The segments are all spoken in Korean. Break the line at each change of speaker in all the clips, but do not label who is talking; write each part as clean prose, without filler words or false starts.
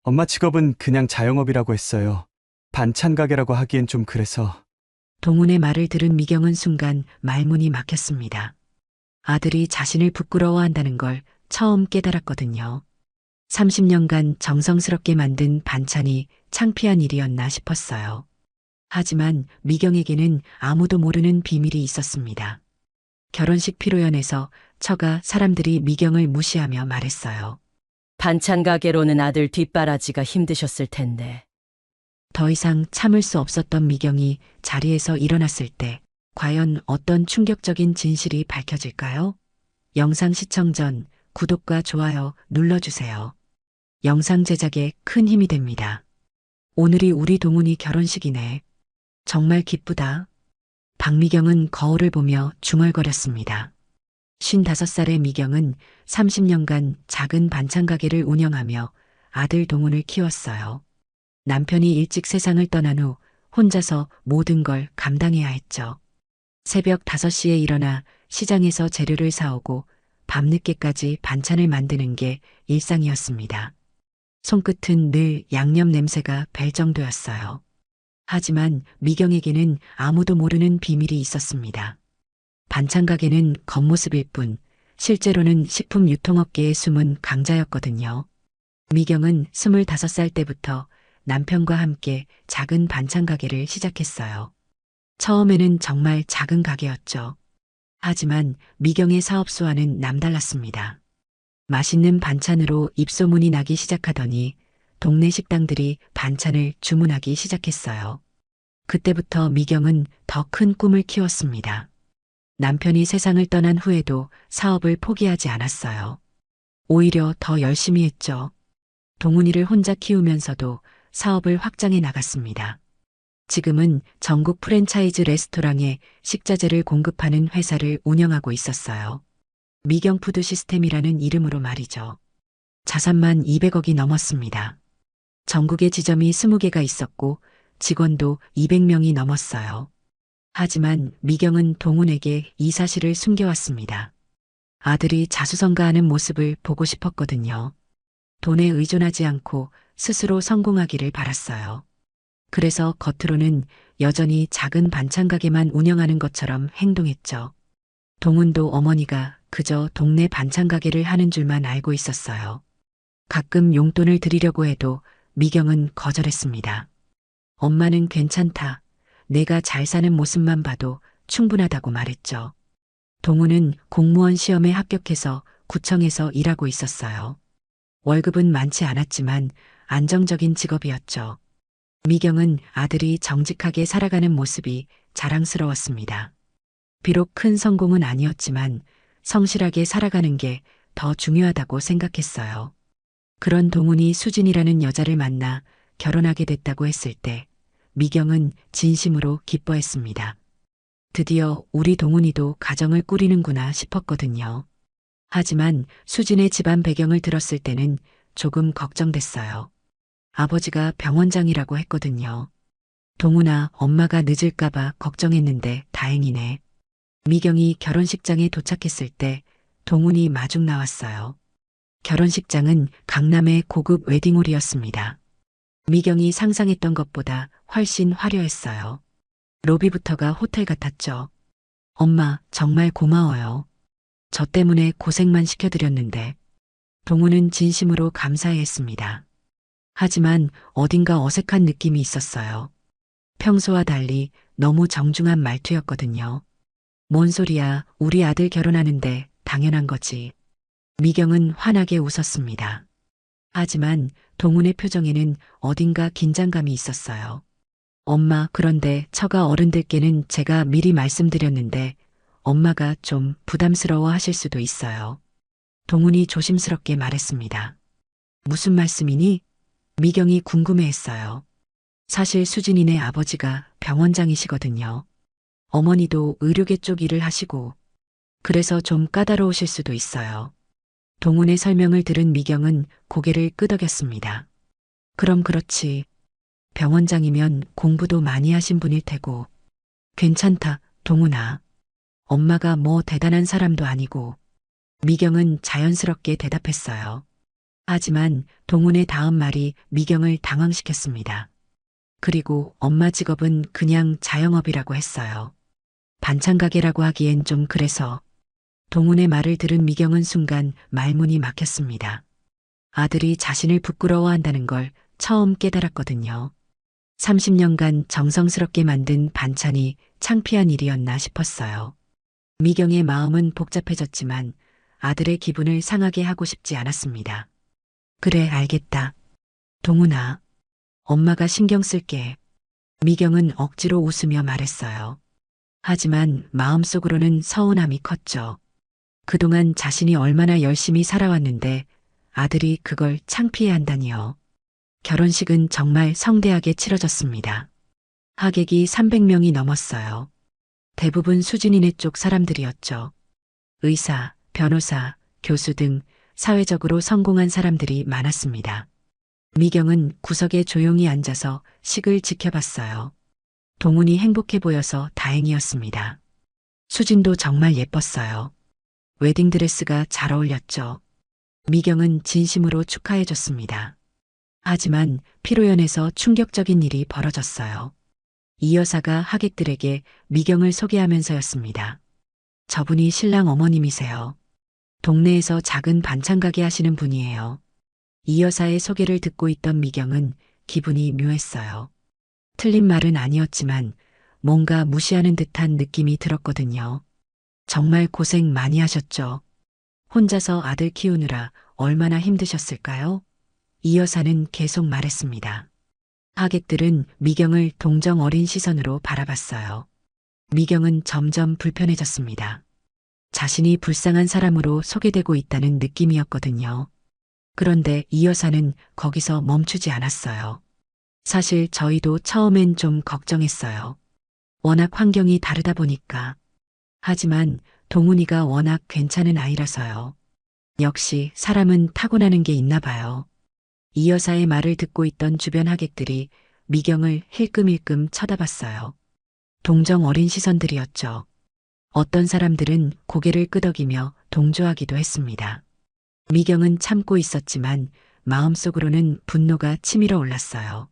엄마 직업은 그냥 자영업이라고 했어요. 반찬 가게라고 하기엔 좀 그래서.
동훈의 말을 들은 미경은 순간 말문이 막혔습니다. 아들이 자신을 부끄러워한다는 걸 처음 깨달았거든요. 30년간 정성스럽게 만든 반찬이 창피한 일이었나 싶었어요. 하지만 미경에게는 아무도 모르는 비밀이 있었습니다. 결혼식 피로연에서 처가 사람들이 미경을 무시하며 말했어요.
반찬 가게로는 아들 뒷바라지가 힘드셨을 텐데.
더 이상 참을 수 없었던 미경이 자리에서 일어났을 때 과연 어떤 충격적인 진실이 밝혀질까요? 영상 시청 전 구독과 좋아요 눌러주세요. 영상 제작에 큰 힘이 됩니다. 오늘이 우리 동훈이 결혼식이네. 정말 기쁘다. 박미경은 거울을 보며 중얼거렸습니다. 55살의 미경은 30년간 작은 반찬 가게를 운영하며 아들 동훈을 키웠어요. 남편이 일찍 세상을 떠난 후 혼자서 모든 걸 감당해야 했죠. 새벽 5시에 일어나 시장에서 재료를 사오고 밤늦게까지 반찬을 만드는 게 일상이었습니다. 손끝은 늘 양념 냄새가 벨 정도였어요. 하지만 미경에게는 아무도 모르는 비밀이 있었습니다. 반찬 가게는 겉모습일 뿐 실제로는 식품 유통업계의 숨은 강자였거든요. 미경은 25살 때부터 남편과 함께 작은 반찬 가게를 시작했어요. 처음에는 정말 작은 가게였죠. 하지만 미경의 사업 수와는 남달랐습니다. 맛있는 반찬으로 입소문이 나기 시작하더니 동네 식당들이 반찬을 주문하기 시작했어요. 그때부터 미경은 더 큰 꿈을 키웠습니다. 남편이 세상을 떠난 후에도 사업을 포기하지 않았어요. 오히려 더 열심히 했죠. 동훈이를 혼자 키우면서도 사업을 확장해 나갔습니다. 지금은 전국 프랜차이즈 레스토랑에 식자재를 공급하는 회사를 운영하고 있었어요. 미경푸드 시스템이라는 이름으로 말이죠. 자산만 200억이 넘었습니다. 전국에 지점이 20개가 있었고 직원도 200명이 넘었어요. 하지만 미경은 동훈에게 이 사실을 숨겨왔습니다. 아들이 자수성가하는 모습을 보고 싶었거든요. 돈에 의존하지 않고 스스로 성공하기를 바랐어요. 그래서 겉으로는 여전히 작은 반찬 가게만 운영하는 것처럼 행동했죠. 동훈도 어머니가 그저 동네 반찬 가게를 하는 줄만 알고 있었어요. 가끔 용돈을 드리려고 해도 미경은 거절했습니다. 엄마는 괜찮다. 내가 잘 사는 모습만 봐도 충분하다고 말했죠. 동훈은 공무원 시험에 합격해서 구청에서 일하고 있었어요. 월급은 많지 않았지만 안정적인 직업이었죠. 미경은 아들이 정직하게 살아가는 모습이 자랑스러웠습니다. 비록 큰 성공은 아니었지만 성실하게 살아가는 게 더 중요하다고 생각했어요. 그런 동훈이 수진이라는 여자를 만나 결혼하게 됐다고 했을 때 미경은 진심으로 기뻐했습니다. 드디어 우리 동훈이도 가정을 꾸리는구나 싶었거든요. 하지만 수진의 집안 배경을 들었을 때는 조금 걱정됐어요. 아버지가 병원장이라고 했거든요. 동훈아, 엄마가 늦을까봐 걱정했는데 다행이네. 미경이 결혼식장에 도착했을 때 동훈이 마중 나왔어요. 결혼식장은 강남의 고급 웨딩홀이었습니다. 미경이 상상했던 것보다 훨씬 화려했어요. 로비부터가 호텔 같았죠. 엄마, 정말 고마워요. 저 때문에 고생만 시켜드렸는데. 동훈은 진심으로 감사했습니다. 하지만 어딘가 어색한 느낌이 있었어요. 평소와 달리 너무 정중한 말투였거든요. 뭔 소리야, 우리 아들 결혼하는데 당연한 거지. 미경은 환하게 웃었습니다. 하지만 동훈의 표정에는 어딘가 긴장감이 있었어요. 엄마, 그런데 처가 어른들께는 제가 미리 말씀드렸는데 엄마가 좀 부담스러워 하실 수도 있어요. 동훈이 조심스럽게 말했습니다. 무슨 말씀이니? 미경이 궁금해했어요. 사실 수진이네 아버지가 병원장이시거든요. 어머니도 의료계 쪽 일을 하시고 그래서 좀 까다로우실 수도 있어요. 동훈의 설명을 들은 미경은 고개를 끄덕였습니다. 그럼 그렇지. 병원장이면 공부도 많이 하신 분일 테고. 괜찮다, 동훈아. 엄마가 뭐 대단한 사람도 아니고. 미경은 자연스럽게 대답했어요. 하지만 동훈의 다음 말이 미경을 당황시켰습니다. 그리고 엄마 직업은 그냥 자영업이라고 했어요. 반찬 가게라고 하기엔 좀 그래서. 동훈의 말을 들은 미경은 순간 말문이 막혔습니다. 아들이 자신을 부끄러워한다는 걸 처음 깨달았거든요. 30년간 정성스럽게 만든 반찬이 창피한 일이었나 싶었어요. 미경의 마음은 복잡해졌지만 아들의 기분을 상하게 하고 싶지 않았습니다. 그래, 알겠다. 동훈아, 엄마가 신경 쓸게. 미경은 억지로 웃으며 말했어요. 하지만 마음속으로는 서운함이 컸죠. 그동안 자신이 얼마나 열심히 살아왔는데 아들이 그걸 창피해 한다니요. 결혼식은 정말 성대하게 치러졌습니다. 하객이 300명이 넘었어요. 대부분 수진이네 쪽 사람들이었죠. 의사, 변호사, 교수 등 사회적으로 성공한 사람들이 많았습니다. 미경은 구석에 조용히 앉아서 식을 지켜봤어요. 동훈이 행복해 보여서 다행이었습니다. 수진도 정말 예뻤어요. 웨딩드레스가 잘 어울렸죠. 미경은 진심으로 축하해줬습니다. 하지만 피로연에서 충격적인 일이 벌어졌어요. 이 여사가 하객들에게 미경을 소개하면서였습니다. 저분이 신랑 어머님이세요. 동네에서 작은 반찬 가게 하시는 분이에요. 이 여사의 소개를 듣고 있던 미경은 기분이 묘했어요. 틀린 말은 아니었지만 뭔가 무시하는 듯한 느낌이 들었거든요. 정말 고생 많이 하셨죠. 혼자서 아들 키우느라 얼마나 힘드셨을까요? 이 여사는 계속 말했습니다. 하객들은 미경을 동정 어린 시선으로 바라봤어요. 미경은 점점 불편해졌습니다. 자신이 불쌍한 사람으로 소개되고 있다는 느낌이었거든요. 그런데 이 여사는 거기서 멈추지 않았어요. 사실 저희도 처음엔 좀 걱정했어요. 워낙 환경이 다르다 보니까. 하지만 동훈이가 워낙 괜찮은 아이라서요. 역시 사람은 타고나는 게 있나 봐요. 이 여사의 말을 듣고 있던 주변 하객들이 미경을 힐끔힐끔 쳐다봤어요. 동정 어린 시선들이었죠. 어떤 사람들은 고개를 끄덕이며 동조하기도 했습니다. 미경은 참고 있었지만 마음속으로는 분노가 치밀어 올랐어요.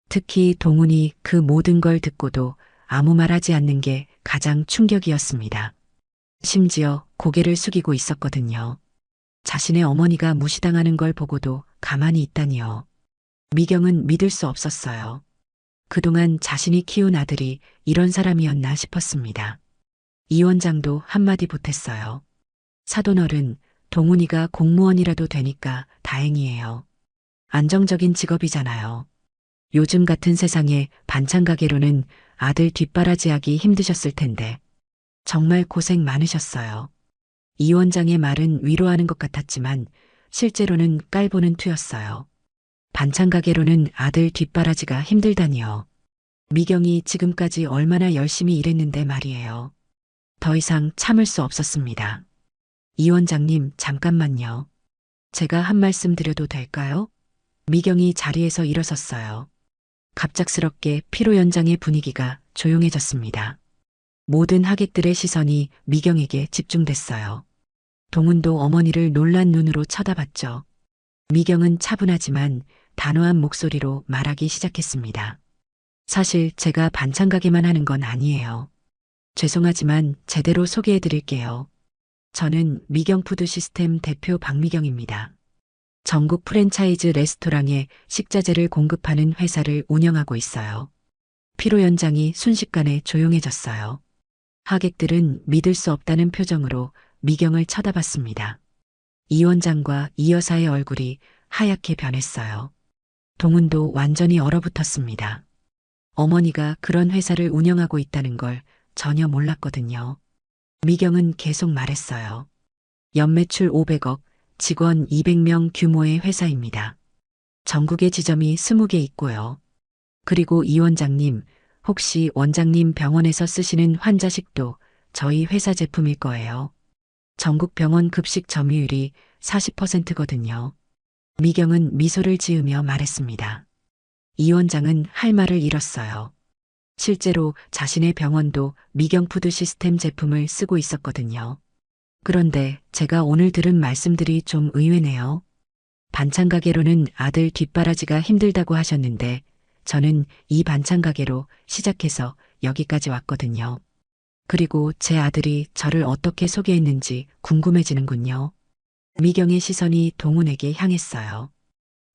특히 동훈이 그 모든 걸 듣고도 아무 말 하지 않는 게 가장 충격이었습니다. 심지어 고개를 숙이고 있었거든요. 자신의 어머니가 무시당하는 걸 보고도 가만히 있다니요. 미경은 믿을 수 없었어요. 그동안 자신이 키운 아들이 이런 사람이었나 싶었습니다. 이 원장도 한마디 보탰어요. 사돈어른, 동훈이가 공무원이라도 되니까 다행이에요. 안정적인 직업이잖아요. 요즘 같은 세상에 반찬 가게로는 아들 뒷바라지하기 힘드셨을 텐데 정말 고생 많으셨어요. 이 원장의 말은 위로하는 것 같았지만 실제로는 깔보는 투였어요. 반찬 가게로는 아들 뒷바라지가 힘들다니요. 미경이 지금까지 얼마나 열심히 일했는데 말이에요. 더 이상 참을 수 없었습니다. 이 원장님, 잠깐만요. 제가 한 말씀 드려도 될까요? 미경이 자리에서 일어섰어요. 갑작스럽게 피로 연장의 분위기가 조용해졌습니다. 모든 하객들의 시선이 미경에게 집중됐어요. 동훈도 어머니를 놀란 눈으로 쳐다봤죠. 미경은 차분하지만 단호한 목소리로 말하기 시작했습니다. 사실 제가 반찬 가게만 하는 건 아니에요. 죄송하지만 제대로 소개해 드릴게요. 저는 미경푸드 시스템 대표 박미경입니다. 전국 프랜차이즈 레스토랑에 식자재를 공급하는 회사를 운영하고 있어요. 피로 연장이 순식간에 조용해졌어요. 하객들은 믿을 수 없다는 표정으로 미경을 쳐다봤습니다. 이 원장과 이 여사의 얼굴이 하얗게 변했어요. 동훈도 완전히 얼어붙었습니다. 어머니가 그런 회사를 운영하고 있다는 걸 전혀 몰랐거든요. 미경은 계속 말했어요. 연매출 500억, 직원 200명 규모의 회사입니다. 전국에 지점이 20개 있고요. 그리고 이 원장님, 혹시 원장님 병원에서 쓰시는 환자식도 저희 회사 제품일 거예요. 전국 병원 급식 점유율이 40%거든요. 미경은 미소를 지으며 말했습니다. 이 원장은 할 말을 잃었어요. 실제로 자신의 병원도 미경푸드 시스템 제품을 쓰고 있었거든요. 그런데 제가 오늘 들은 말씀들이 좀 의외네요. 반찬 가게로는 아들 뒷바라지가 힘들다고 하셨는데 저는 이 반찬 가게로 시작해서 여기까지 왔거든요. 그리고 제 아들이 저를 어떻게 소개했는지 궁금해지는군요. 미경의 시선이 동훈에게 향했어요.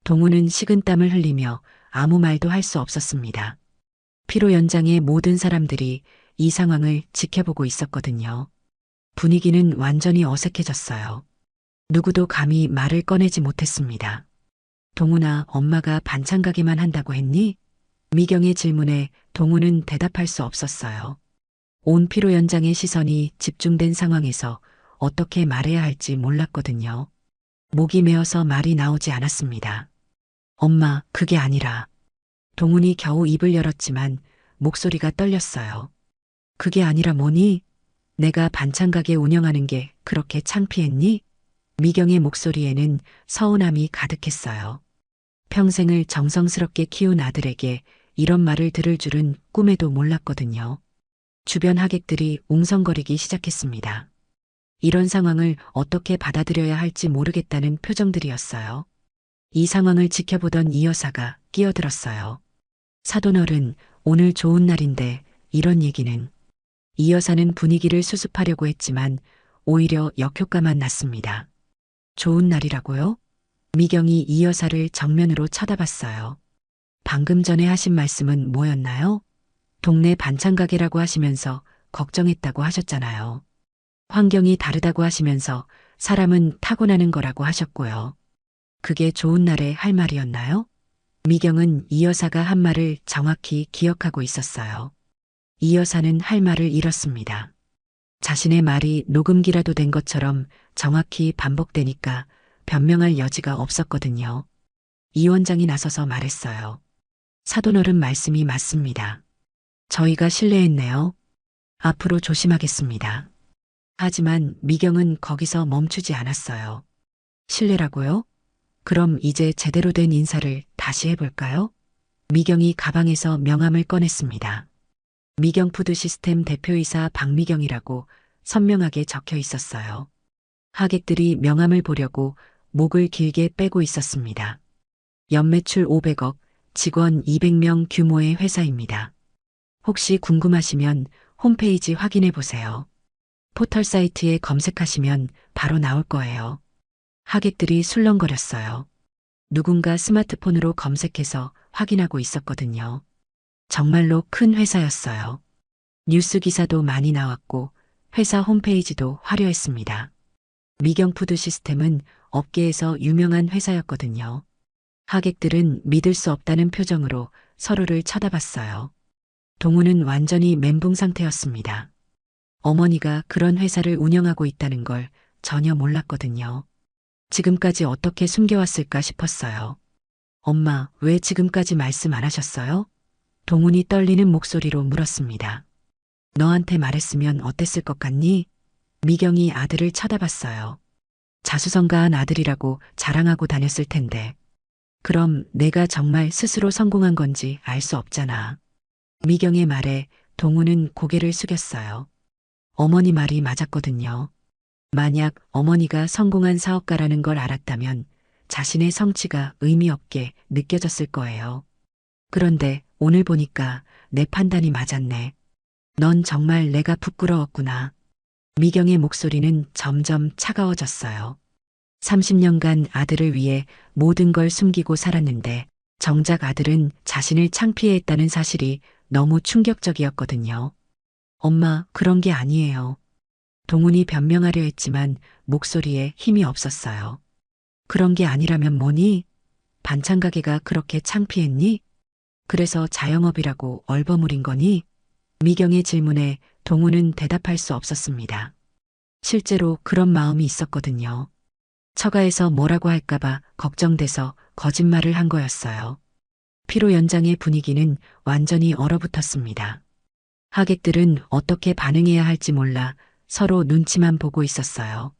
동훈은 식은땀을 흘리며 아무 말도 할 수 없었습니다. 피로 연장의 모든 사람들이 이 상황을 지켜보고 있었거든요. 분위기는 완전히 어색해졌어요. 누구도 감히 말을 꺼내지 못했습니다. 동훈아, 엄마가 반찬 가게만 한다고 했니? 미경의 질문에 동훈은 대답할 수 없었어요. 온 피로 연장의 시선이 집중된 상황에서 어떻게 말해야 할지 몰랐거든요. 목이 메어서 말이 나오지 않았습니다. 엄마, 그게 아니라. 동훈이 겨우 입을 열었지만 목소리가 떨렸어요. 그게 아니라 뭐니? 내가 반찬 가게 운영하는 게 그렇게 창피했니? 미경의 목소리에는 서운함이 가득했어요. 평생을 정성스럽게 키운 아들에게 이런 말을 들을 줄은 꿈에도 몰랐거든요. 주변 하객들이 웅성거리기 시작했습니다. 이런 상황을 어떻게 받아들여야 할지 모르겠다는 표정들이었어요. 이 상황을 지켜보던 이 여사가 끼어들었어요. 사돈어른, 오늘 좋은 날인데 이런 얘기는. 이 여사는 분위기를 수습하려고 했지만 오히려 역효과만 났습니다. 좋은 날이라고요? 미경이 이 여사를 정면으로 쳐다봤어요. 방금 전에 하신 말씀은 뭐였나요? 동네 반찬 가게라고 하시면서 걱정했다고 하셨잖아요. 환경이 다르다고 하시면서 사람은 타고나는 거라고 하셨고요. 그게 좋은 날에 할 말이었나요? 미경은 이 여사가 한 말을 정확히 기억하고 있었어요. 이 여사는 할 말을 잃었습니다. 자신의 말이 녹음기라도 된 것처럼 정확히 반복되니까 변명할 여지가 없었거든요. 이 원장이 나서서 말했어요. 사돈어른 말씀이 맞습니다. 저희가 실례했네요. 앞으로 조심하겠습니다. 하지만 미경은 거기서 멈추지 않았어요. 실례라고요? 그럼 이제 제대로 된 인사를 다시 해볼까요? 미경이 가방에서 명함을 꺼냈습니다. 미경 푸드 시스템 대표이사 박미경이라고 선명하게 적혀 있었어요. 하객들이 명함을 보려고 목을 길게 빼고 있었습니다. 연매출 500억, 직원 200명 규모의 회사입니다. 혹시 궁금하시면 홈페이지 확인해 보세요. 포털 사이트에 검색하시면 바로 나올 거예요. 하객들이 술렁거렸어요. 누군가 스마트폰으로 검색해서 확인하고 있었거든요. 정말로 큰 회사였어요. 뉴스 기사도 많이 나왔고 회사 홈페이지도 화려했습니다. 미경 푸드 시스템은 업계에서 유명한 회사였거든요. 하객들은 믿을 수 없다는 표정으로 서로를 쳐다봤어요. 동훈은 완전히 멘붕 상태였습니다. 어머니가 그런 회사를 운영하고 있다는 걸 전혀 몰랐거든요. 지금까지 어떻게 숨겨왔을까 싶었어요. 엄마, 왜 지금까지 말씀 안 하셨어요? 동훈이 떨리는 목소리로 물었습니다. 너한테 말했으면 어땠을 것 같니? 미경이 아들을 쳐다봤어요. 자수성가한 아들이라고 자랑하고 다녔을 텐데. 그럼 내가 정말 스스로 성공한 건지 알 수 없잖아. 미경의 말에 동훈은 고개를 숙였어요. 어머니 말이 맞았거든요. 만약 어머니가 성공한 사업가라는 걸 알았다면 자신의 성취가 의미 없게 느껴졌을 거예요. 그런데 오늘 보니까 내 판단이 맞았네. 넌 정말 내가 부끄러웠구나. 미경의 목소리는 점점 차가워졌어요. 30년간 아들을 위해 모든 걸 숨기고 살았는데 정작 아들은 자신을 창피해했다는 사실이 너무 충격적이었거든요. 엄마, 그런 게 아니에요. 동훈이 변명하려 했지만 목소리에 힘이 없었어요. 그런 게 아니라면 뭐니? 반찬 가게가 그렇게 창피했니? 그래서 자영업이라고 얼버무린 거니? 미경의 질문에 동훈은 대답할 수 없었습니다. 실제로 그런 마음이 있었거든요. 처가에서 뭐라고 할까봐 걱정돼서 거짓말을 한 거였어요. 피로 연장의 분위기는 완전히 얼어붙었습니다. 하객들은 어떻게 반응해야 할지 몰라 서로 눈치만 보고 있었어요.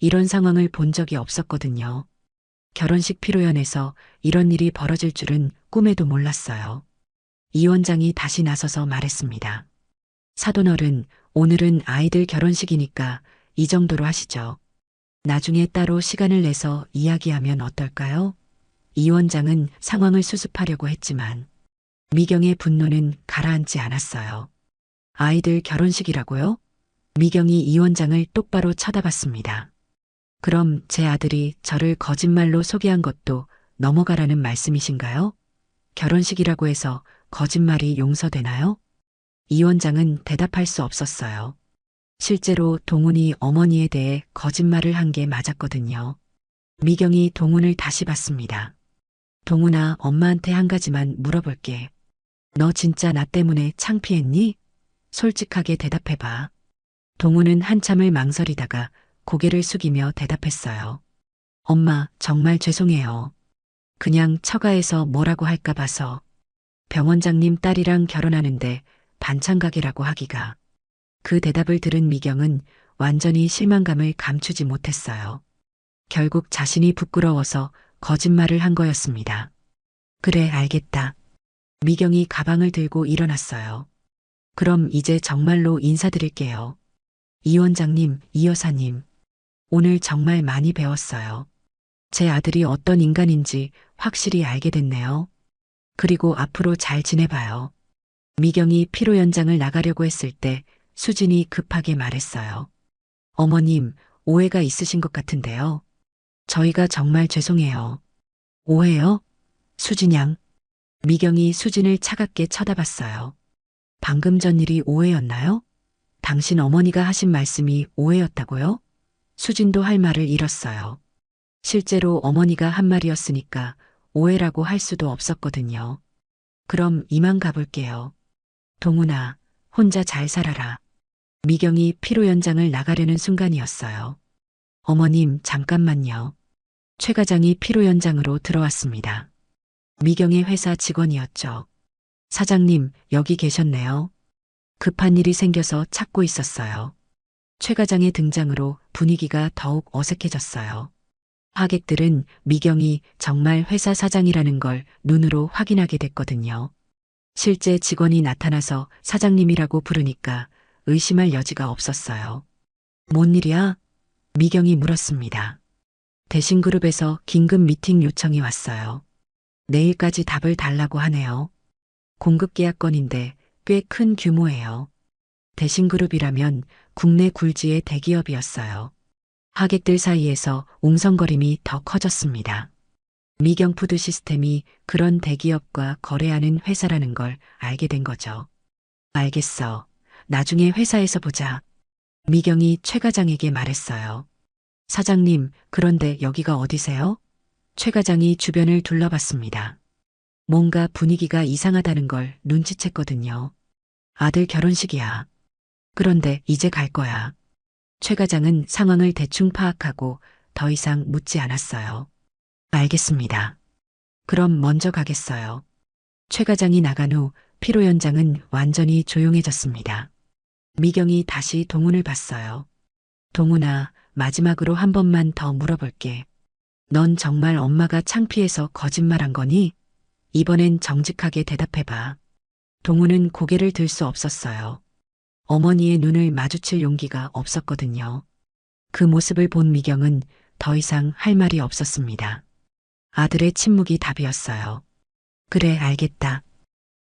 이런 상황을 본 적이 없었거든요. 결혼식 피로연에서 이런 일이 벌어질 줄은 꿈에도 몰랐어요. 이 원장이 다시 나서서 말했습니다. 사돈어른, 오늘은 아이들 결혼식이니까 이 정도로 하시죠. 나중에 따로 시간을 내서 이야기하면 어떨까요? 이 원장은 상황을 수습하려고 했지만 미경의 분노는 가라앉지 않았어요. 아이들 결혼식이라고요? 미경이 이 원장을 똑바로 쳐다봤습니다. 그럼 제 아들이 저를 거짓말로 소개한 것도 넘어가라는 말씀이신가요? 결혼식이라고 해서 거짓말이 용서되나요? 이 원장은 대답할 수 없었어요. 실제로 동훈이 어머니에 대해 거짓말을 한 게 맞았거든요. 미경이 동훈을 다시 봤습니다. 동훈아, 엄마한테 한 가지만 물어볼게. 너 진짜 나 때문에 창피했니? 솔직하게 대답해봐. 동훈은 한참을 망설이다가 고개를 숙이며 대답했어요. 엄마, 정말 죄송해요. 그냥 처가에서 뭐라고 할까 봐서. 병원장님 딸이랑 결혼하는데 반찬 가게라고 하기가. 그 대답을 들은 미경은 완전히 실망감을 감추지 못했어요. 결국 자신이 부끄러워서 거짓말을 한 거였습니다. 그래, 알겠다. 미경이 가방을 들고 일어났어요. 그럼 이제 정말로 인사드릴게요. 이 원장님, 이 여사님. 오늘 정말 많이 배웠어요. 제 아들이 어떤 인간인지 확실히 알게 됐네요. 그리고 앞으로 잘 지내봐요. 미경이 피로 연장을 나가려고 했을 때 수진이 급하게 말했어요. 어머님, 오해가 있으신 것 같은데요. 저희가 정말 죄송해요. 오해요? 수진 양. 미경이 수진을 차갑게 쳐다봤어요. 방금 전 일이 오해였나요? 당신 어머니가 하신 말씀이 오해였다고요? 수진도 할 말을 잃었어요. 실제로 어머니가 한 말이었으니까 오해라고 할 수도 없었거든요. 그럼 이만 가볼게요. 동훈아, 혼자 잘 살아라. 미경이 피로 연장을 나가려는 순간이었어요. 어머님, 잠깐만요. 최 과장이 피로 연장으로 들어왔습니다. 미경의 회사 직원이었죠. 사장님, 여기 계셨네요. 급한 일이 생겨서 찾고 있었어요. 최 과장의 등장으로 분위기가 더욱 어색해졌어요. 하객들은 미경이 정말 회사 사장이라는 걸 눈으로 확인하게 됐거든요. 실제 직원이 나타나서 사장님이라고 부르니까 의심할 여지가 없었어요. 뭔 일이야? 미경이 물었습니다. 대신그룹에서 긴급 미팅 요청이 왔어요. 내일까지 답을 달라고 하네요. 공급 계약건인데 꽤 큰 규모예요. 대신그룹이라면 국내 굴지의 대기업이었어요. 하객들 사이에서 웅성거림이 더 커졌습니다. 미경 푸드 시스템이 그런 대기업과 거래하는 회사라는 걸 알게 된 거죠. 알겠어. 나중에 회사에서 보자. 미경이 최 과장에게 말했어요. 사장님, 그런데 여기가 어디세요? 최 과장이 주변을 둘러봤습니다. 뭔가 분위기가 이상하다는 걸 눈치챘거든요. 아들 결혼식이야. 그런데 이제 갈 거야. 최 과장은 상황을 대충 파악하고 더 이상 묻지 않았어요. 알겠습니다. 그럼 먼저 가겠어요. 최 과장이 나간 후 피로 연장은 완전히 조용해졌습니다. 미경이 다시 동훈을 봤어요. 동훈아, 마지막으로 한 번만 더 물어볼게. 넌 정말 엄마가 창피해서 거짓말한 거니? 이번엔 정직하게 대답해봐. 동훈은 고개를 들 수 없었어요. 어머니의 눈을 마주칠 용기가 없었거든요. 그 모습을 본 미경은 더 이상 할 말이 없었습니다. 아들의 침묵이 답이었어요. 그래, 알겠다.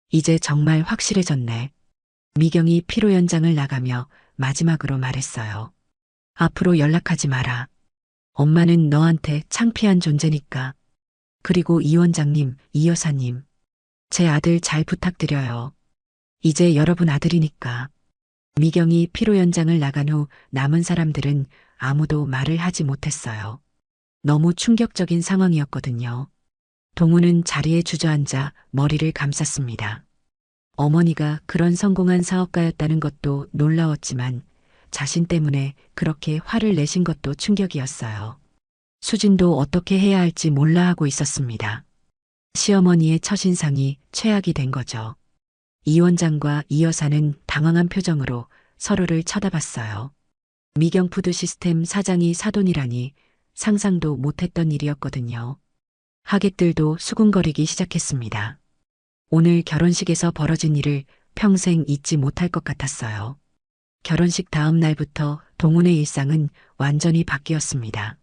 이제 정말 확실해졌네. 미경이 피로 연장을 나가며 마지막으로 말했어요. 앞으로 연락하지 마라. 엄마는 너한테 창피한 존재니까. 그리고 이 원장님, 이 여사님. 제 아들 잘 부탁드려요. 이제 여러분 아들이니까. 미경이 피로 연장을 나간 후 남은 사람들은 아무도 말을 하지 못했어요. 너무 충격적인 상황이었거든요. 동훈은 자리에 주저앉아 머리를 감쌌습니다. 어머니가 그런 성공한 사업가였다는 것도 놀라웠지만 자신 때문에 그렇게 화를 내신 것도 충격이었어요. 수진도 어떻게 해야 할지 몰라 하고 있었습니다. 시어머니의 첫인상이 최악이 된 거죠. 이 원장과 이 여사는 당황한 표정으로 서로를 쳐다봤어요. 미경 푸드 시스템 사장이 사돈이라니 상상도 못했던 일이었거든요. 하객들도 수군거리기 시작했습니다. 오늘 결혼식에서 벌어진 일을 평생 잊지 못할 것 같았어요. 결혼식 다음 날부터 동훈의 일상은 완전히 바뀌었습니다.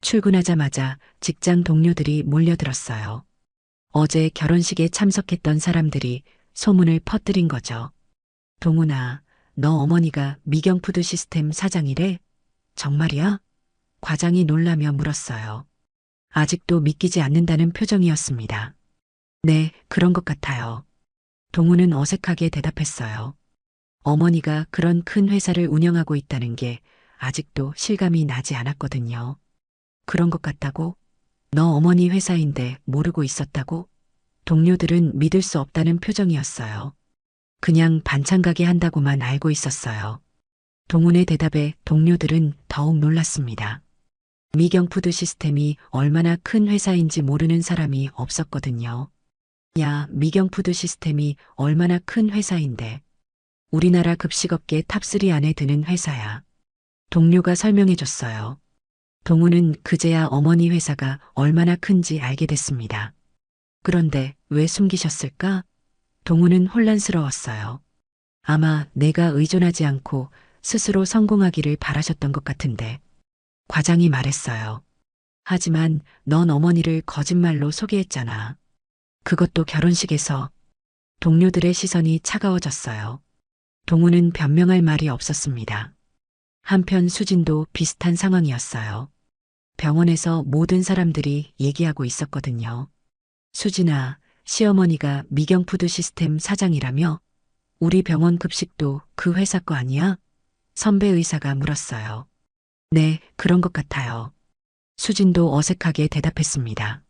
출근하자마자 직장 동료들이 몰려들었어요. 어제 결혼식에 참석했던 사람들이 소문을 퍼뜨린 거죠. 동훈아, 너 어머니가 미경푸드 시스템 사장이래? 정말이야? 과장이 놀라며 물었어요. 아직도 믿기지 않는다는 표정이었습니다. 네, 그런 것 같아요. 동훈은 어색하게 대답했어요. 어머니가 그런 큰 회사를 운영하고 있다는 게 아직도 실감이 나지 않았거든요. 그런 것 같다고? 너 어머니 회사인데 모르고 있었다고? 동료들은 믿을 수 없다는 표정이었어요. 그냥 반찬 가게 한다고만 알고 있었어요. 동훈의 대답에 동료들은 더욱 놀랐습니다. 미경푸드 시스템이 얼마나 큰 회사인지 모르는 사람이 없었거든요. 야, 미경푸드 시스템이 얼마나 큰 회사인데. 우리나라 급식업계 탑3 안에 드는 회사야. 동료가 설명해 줬어요. 동훈은 그제야 어머니 회사가 얼마나 큰지 알게 됐습니다. 그런데 왜 숨기셨을까? 동훈은 혼란스러웠어요. 아마 내가 의존하지 않고 스스로 성공하기를 바라셨던 것 같은데. 과장이 말했어요. 하지만 넌 어머니를 거짓말로 소개했잖아. 그것도 결혼식에서. 동료들의 시선이 차가워졌어요. 동훈은 변명할 말이 없었습니다. 한편 수진도 비슷한 상황이었어요. 병원에서 모든 사람들이 얘기하고 있었거든요. 수진아, 시어머니가 미경푸드 시스템 사장이라며? 우리 병원 급식도 그 회사 거 아니야? 선배 의사가 물었어요. 네, 그런 것 같아요. 수진도 어색하게 대답했습니다.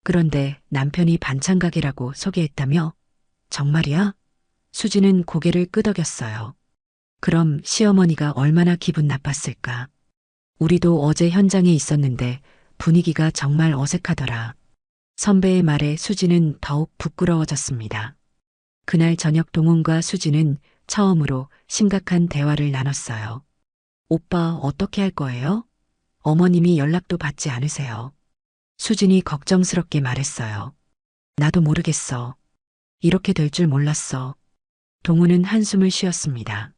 그런데 남편이 반찬 가게라고 소개했다며? 정말이야? 수진은 고개를 끄덕였어요. 그럼 시어머니가 얼마나 기분 나빴을까? 우리도 어제 현장에 있었는데 분위기가 정말 어색하더라. 선배의 말에 수진은 더욱 부끄러워졌습니다. 그날 저녁 동훈과 수진은 처음으로 심각한 대화를 나눴어요. 오빠 어떻게 할 거예요? 어머님이 연락도 받지 않으세요. 수진이 걱정스럽게 말했어요. 나도 모르겠어. 이렇게 될 줄 몰랐어. 동훈은 한숨을 쉬었습니다.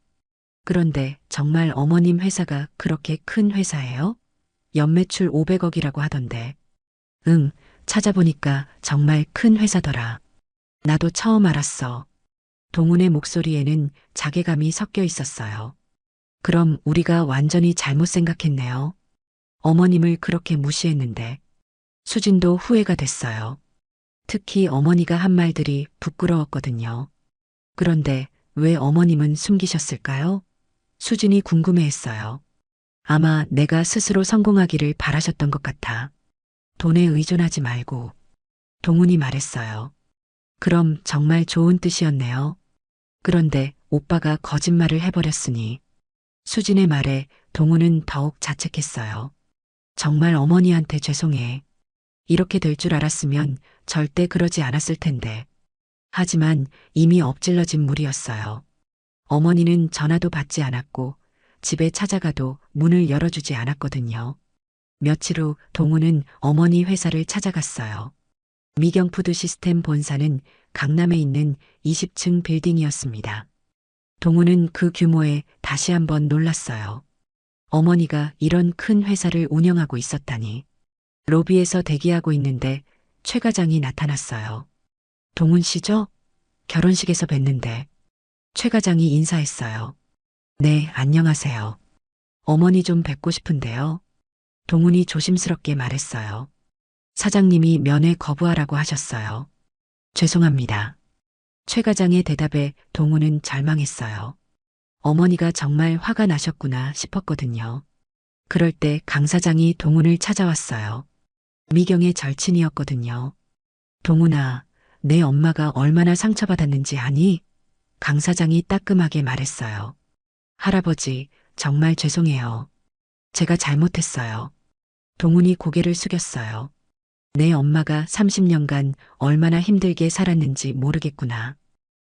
그런데 정말 어머님 회사가 그렇게 큰 회사예요? 연매출 500억이라고 하던데. 응, 찾아보니까 정말 큰 회사더라. 나도 처음 알았어. 동훈의 목소리에는 자괴감이 섞여 있었어요. 그럼 우리가 완전히 잘못 생각했네요. 어머님을 그렇게 무시했는데. 수진도 후회가 됐어요. 특히 어머니가 한 말들이 부끄러웠거든요. 그런데 왜 어머님은 숨기셨을까요? 수진이 궁금해했어요. 아마 내가 스스로 성공하기를 바라셨던 것 같아. 돈에 의존하지 말고. 동훈이 말했어요. 그럼 정말 좋은 뜻이었네요. 그런데 오빠가 거짓말을 해버렸으니. 수진의 말에 동훈은 더욱 자책했어요. 정말 어머니한테 죄송해. 이렇게 될 줄 알았으면 절대 그러지 않았을 텐데. 하지만 이미 엎질러진 물이었어요. 어머니는 전화도 받지 않았고 집에 찾아가도 문을 열어주지 않았거든요. 며칠 후 동훈은 어머니 회사를 찾아갔어요. 미경푸드 시스템 본사는 강남에 있는 20층 빌딩이었습니다. 동훈은 그 규모에 다시 한번 놀랐어요. 어머니가 이런 큰 회사를 운영하고 있었다니. 로비에서 대기하고 있는데 최 과장이 나타났어요. 동훈 씨죠? 결혼식에서 뵀는데. 최 과장이 인사했어요. 네, 안녕하세요. 어머니 좀 뵙고 싶은데요. 동훈이 조심스럽게 말했어요. 사장님이 면회 거부하라고 하셨어요. 죄송합니다. 최 과장의 대답에 동훈은 절망했어요. 어머니가 정말 화가 나셨구나 싶었거든요. 그럴 때 강 사장이 동훈을 찾아왔어요. 미경의 절친이었거든요. 동훈아, 내 엄마가 얼마나 상처받았는지 아니? 강 사장이 따끔하게 말했어요. 할아버지, 정말 죄송해요. 제가 잘못했어요. 동훈이 고개를 숙였어요. 내 엄마가 30년간 얼마나 힘들게 살았는지 모르겠구나.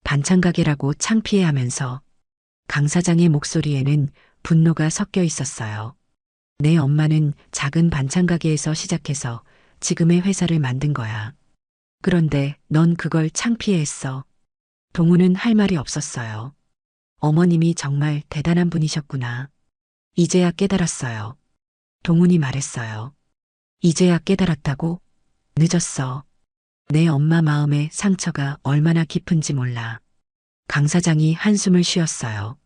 반찬 가게라고 창피해하면서. 강 사장의 목소리에는 분노가 섞여 있었어요. 내 엄마는 작은 반찬 가게에서 시작해서 지금의 회사를 만든 거야. 그런데 넌 그걸 창피해했어. 동훈은 할 말이 없었어요. 어머님이 정말 대단한 분이셨구나. 이제야 깨달았어요. 동훈이 말했어요. 이제야 깨달았다고? 늦었어. 내 엄마 마음의 상처가 얼마나 깊은지 몰라. 강 사장이 한숨을 쉬었어요.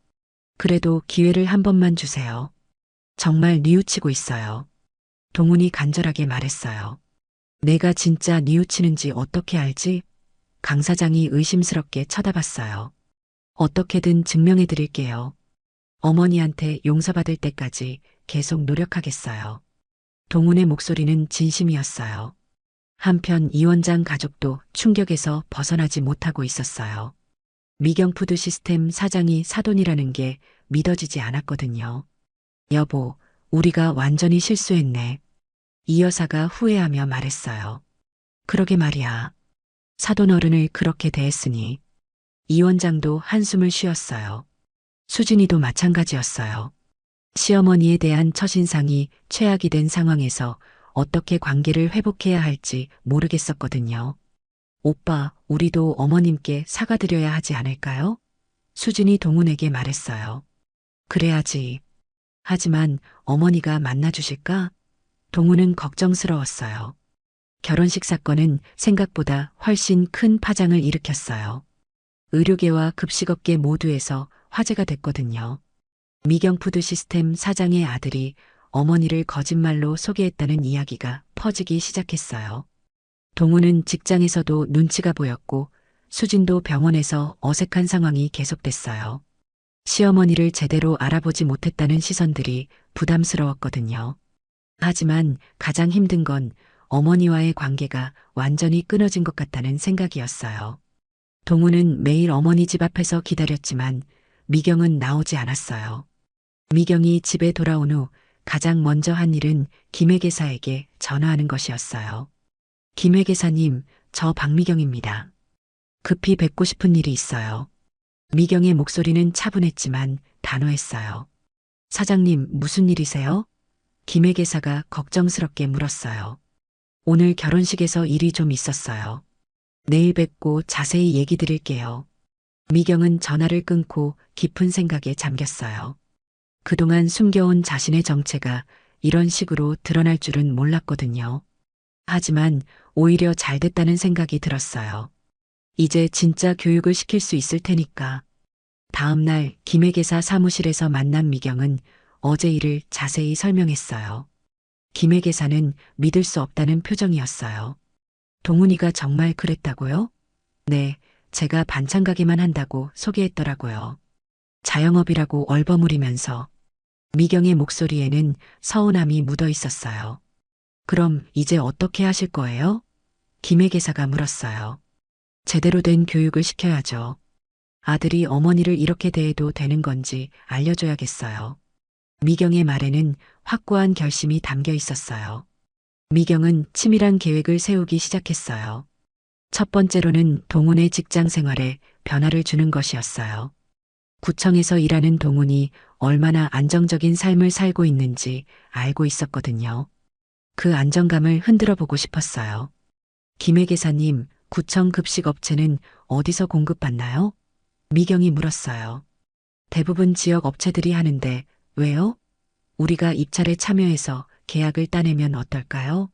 그래도 기회를 한 번만 주세요. 정말 뉘우치고 있어요. 동훈이 간절하게 말했어요. 내가 진짜 뉘우치는지 어떻게 알지? 강 사장이 의심스럽게 쳐다봤어요. 어떻게든 증명해 드릴게요. 어머니한테 용서받을 때까지 계속 노력하겠어요. 동훈의 목소리는 진심이었어요. 한편 이 원장 가족도 충격에서 벗어나지 못하고 있었어요. 미경푸드 시스템 사장이 사돈이라는 게 믿어지지 않았거든요. 여보, 우리가 완전히 실수했네. 이 여사가 후회하며 말했어요. 그러게 말이야. 사돈 어른을 그렇게 대했으니. 이 원장도 한숨을 쉬었어요. 수진이도 마찬가지였어요. 시어머니에 대한 첫인상이 최악이 된 상황에서 어떻게 관계를 회복해야 할지 모르겠었거든요. 오빠, 우리도 어머님께 사과드려야 하지 않을까요? 수진이 동훈에게 말했어요. 그래야지. 하지만 어머니가 만나주실까? 동훈은 걱정스러웠어요. 결혼식 사건은 생각보다 훨씬 큰 파장을 일으켰어요. 의료계와 급식업계 모두에서 화제가 됐거든요. 미경푸드 시스템 사장의 아들이 어머니를 거짓말로 소개했다는 이야기가 퍼지기 시작했어요. 동훈은 직장에서도 눈치가 보였고 수진도 병원에서 어색한 상황이 계속됐어요. 시어머니를 제대로 알아보지 못했다는 시선들이 부담스러웠거든요. 하지만 가장 힘든 건 어머니와의 관계가 완전히 끊어진 것 같다는 생각이었어요. 동훈은 매일 어머니 집 앞에서 기다렸지만 미경은 나오지 않았어요. 미경이 집에 돌아온 후 가장 먼저 한 일은 김혜계사에게 전화하는 것이었어요. 김혜계사님, 저 박미경입니다. 급히 뵙고 싶은 일이 있어요. 미경의 목소리는 차분했지만 단호했어요. 사장님, 무슨 일이세요? 김혜계사가 걱정스럽게 물었어요. 오늘 결혼식에서 일이 좀 있었어요. 내일 뵙고 자세히 얘기 드릴게요. 미경은 전화를 끊고 깊은 생각에 잠겼어요. 그동안 숨겨온 자신의 정체가 이런 식으로 드러날 줄은 몰랐거든요. 하지만 오히려 잘 됐다는 생각이 들었어요. 이제 진짜 교육을 시킬 수 있을 테니까. 다음 날 김혜계사 사무실에서 만난 미경은 어제 일을 자세히 설명했어요. 김혜계사는 믿을 수 없다는 표정이었어요. 동훈이가 정말 그랬다고요? 네, 제가 반찬 가게만 한다고 소개했더라고요. 자영업이라고 얼버무리면서 미경의 목소리에는 서운함이 묻어 있었어요. 그럼 이제 어떻게 하실 거예요? 김혜계사가 물었어요. 제대로 된 교육을 시켜야죠. 아들이 어머니를 이렇게 대해도 되는 건지 알려줘야겠어요. 미경의 말에는 확고한 결심이 담겨 있었어요. 미경은 치밀한 계획을 세우기 시작했어요. 첫 번째로는 동훈의 직장 생활에 변화를 주는 것이었어요. 구청에서 일하는 동훈이 얼마나 안정적인 삶을 살고 있는지 알고 있었거든요. 그 안정감을 흔들어 보고 싶었어요. 김혜계사님, 구청 급식업체는 어디서 공급받나요? 미경이 물었어요. 대부분 지역 업체들이 하는데 왜요? 우리가 입찰에 참여해서 계약을 따내면 어떨까요?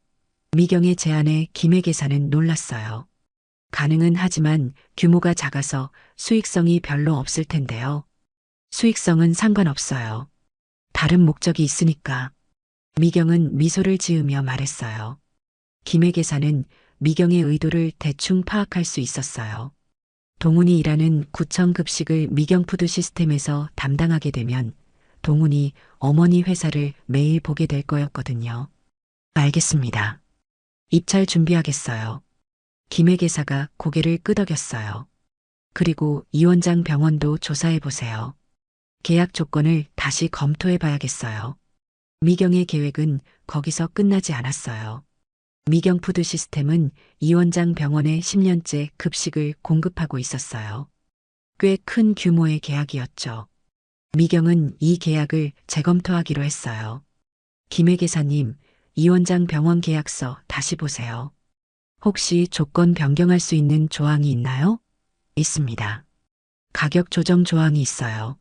미경의 제안에 김혜계사는 놀랐어요. 가능은 하지만 규모가 작아서 수익성이 별로 없을 텐데요. 수익성은 상관없어요. 다른 목적이 있으니까. 미경은 미소를 지으며 말했어요. 김혜계사는 미경의 의도를 대충 파악할 수 있었어요. 동훈이 일하는 구청 급식을 미경푸드 시스템에서 담당하게 되면 동훈이 어머니 회사를 매일 보게 될 거였거든요. 알겠습니다. 입찰 준비하겠어요. 김혜계사가 고개를 끄덕였어요. 그리고 이 원장 병원도 조사해 보세요. 계약 조건을 다시 검토해 봐야겠어요. 미경의 계획은 거기서 끝나지 않았어요. 미경푸드 시스템은 이 원장 병원에 10년째 급식을 공급하고 있었어요. 꽤 큰 규모의 계약이었죠. 미경은 이 계약을 재검토하기로 했어요. 김혜계사님, 이 원장 병원 계약서 다시 보세요. 혹시 조건 변경할 수 있는 조항이 있나요? 있습니다. 가격 조정 조항이 있어요.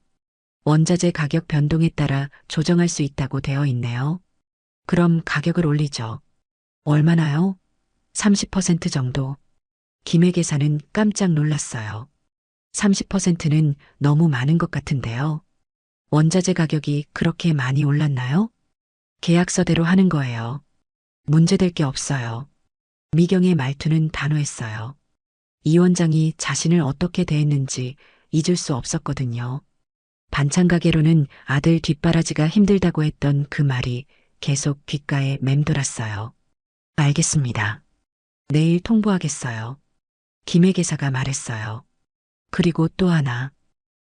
원자재 가격 변동에 따라 조정할 수 있다고 되어 있네요. 그럼 가격을 올리죠. 얼마나요? 30% 정도. 김의 계산은 깜짝 놀랐어요. 30%는 너무 많은 것 같은데요. 원자재 가격이 그렇게 많이 올랐나요? 계약서대로 하는 거예요. 문제될 게 없어요. 미경의 말투는 단호했어요. 이 원장이 자신을 어떻게 대했는지 잊을 수 없었거든요. 반찬 가게로는 아들 뒷바라지가 힘들다고 했던 그 말이 계속 귓가에 맴돌았어요. 알겠습니다. 내일 통보하겠어요. 김 회계사가 말했어요. 그리고 또 하나.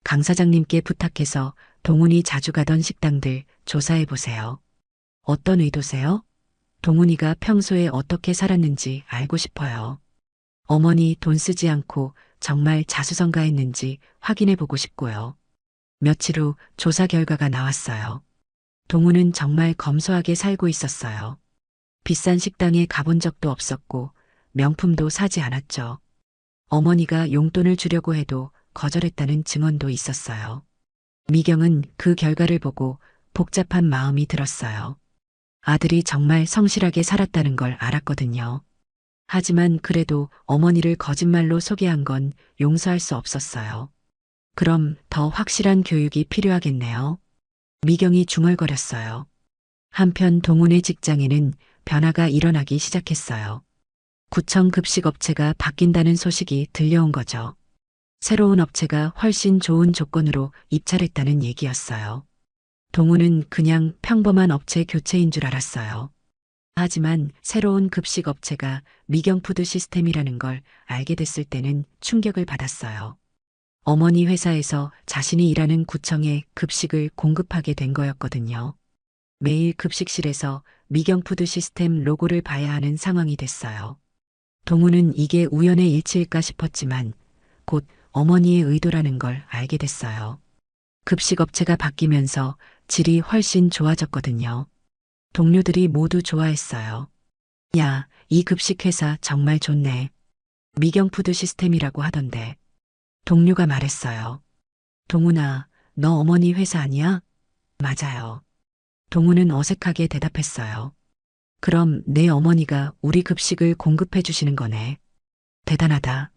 강 사장님께 부탁해서 동훈이 자주 가던 식당들 조사해 보세요. 어떤 의도세요? 동훈이가 평소에 어떻게 살았는지 알고 싶어요. 어머니 돈 쓰지 않고 정말 자수성가했는지 확인해 보고 싶고요. 며칠 후 조사 결과가 나왔어요. 동훈은 정말 검소하게 살고 있었어요. 비싼 식당에 가본 적도 없었고 명품도 사지 않았죠. 어머니가 용돈을 주려고 해도 거절했다는 증언도 있었어요. 미경은 그 결과를 보고 복잡한 마음이 들었어요. 아들이 정말 성실하게 살았다는 걸 알았거든요. 하지만 그래도 어머니를 거짓말로 소개한 건 용서할 수 없었어요. 그럼 더 확실한 교육이 필요하겠네요. 미경이 중얼거렸어요. 한편 동훈의 직장에는 변화가 일어나기 시작했어요. 구청 급식업체가 바뀐다는 소식이 들려온 거죠. 새로운 업체가 훨씬 좋은 조건으로 입찰했다는 얘기였어요. 동훈은 그냥 평범한 업체 교체인 줄 알았어요. 하지만 새로운 급식업체가 미경푸드 시스템이라는 걸 알게 됐을 때는 충격을 받았어요. 어머니 회사에서 자신이 일하는 구청에 급식을 공급하게 된 거였거든요. 매일 급식실에서 미경푸드 시스템 로고를 봐야 하는 상황이 됐어요. 동훈은 이게 우연의 일치일까 싶었지만 곧 어머니의 의도라는 걸 알게 됐어요. 급식업체가 바뀌면서 질이 훨씬 좋아졌거든요. 동료들이 모두 좋아했어요. 야, 이 급식회사 정말 좋네. 미경푸드 시스템이라고 하던데. 동료가 말했어요. 동훈아, 너 어머니 회사 아니야? 맞아요. 동훈은 어색하게 대답했어요. 그럼 내 어머니가 우리 급식을 공급해 주시는 거네. 대단하다.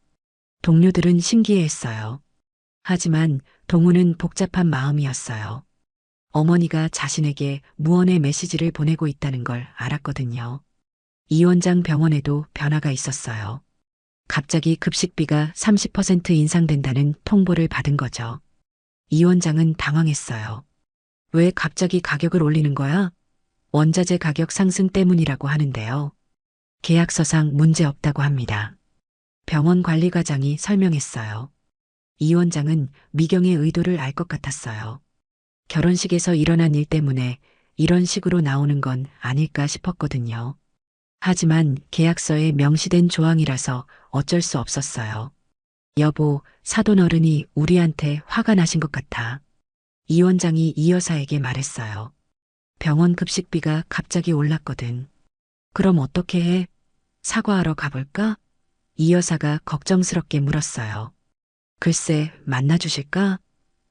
동료들은 신기해했어요. 하지만 동훈은 복잡한 마음이었어요. 어머니가 자신에게 무언의 메시지를 보내고 있다는 걸 알았거든요. 이 원장 병원에도 변화가 있었어요. 갑자기 급식비가 30% 인상된다는 통보를 받은 거죠. 이 원장은 당황했어요. 왜 갑자기 가격을 올리는 거야? 원자재 가격 상승 때문이라고 하는데요. 계약서상 문제 없다고 합니다. 병원 관리과장이 설명했어요. 이 원장은 미경의 의도를 알 것 같았어요. 결혼식에서 일어난 일 때문에 이런 식으로 나오는 건 아닐까 싶었거든요. 하지만 계약서에 명시된 조항이라서 어쩔 수 없었어요. 여보, 사돈 어른이 우리한테 화가 나신 것 같아. 이 원장이 이 여사에게 말했어요. 병원 급식비가 갑자기 올랐거든. 그럼 어떻게 해? 사과하러 가볼까? 이 여사가 걱정스럽게 물었어요. 글쎄, 만나주실까?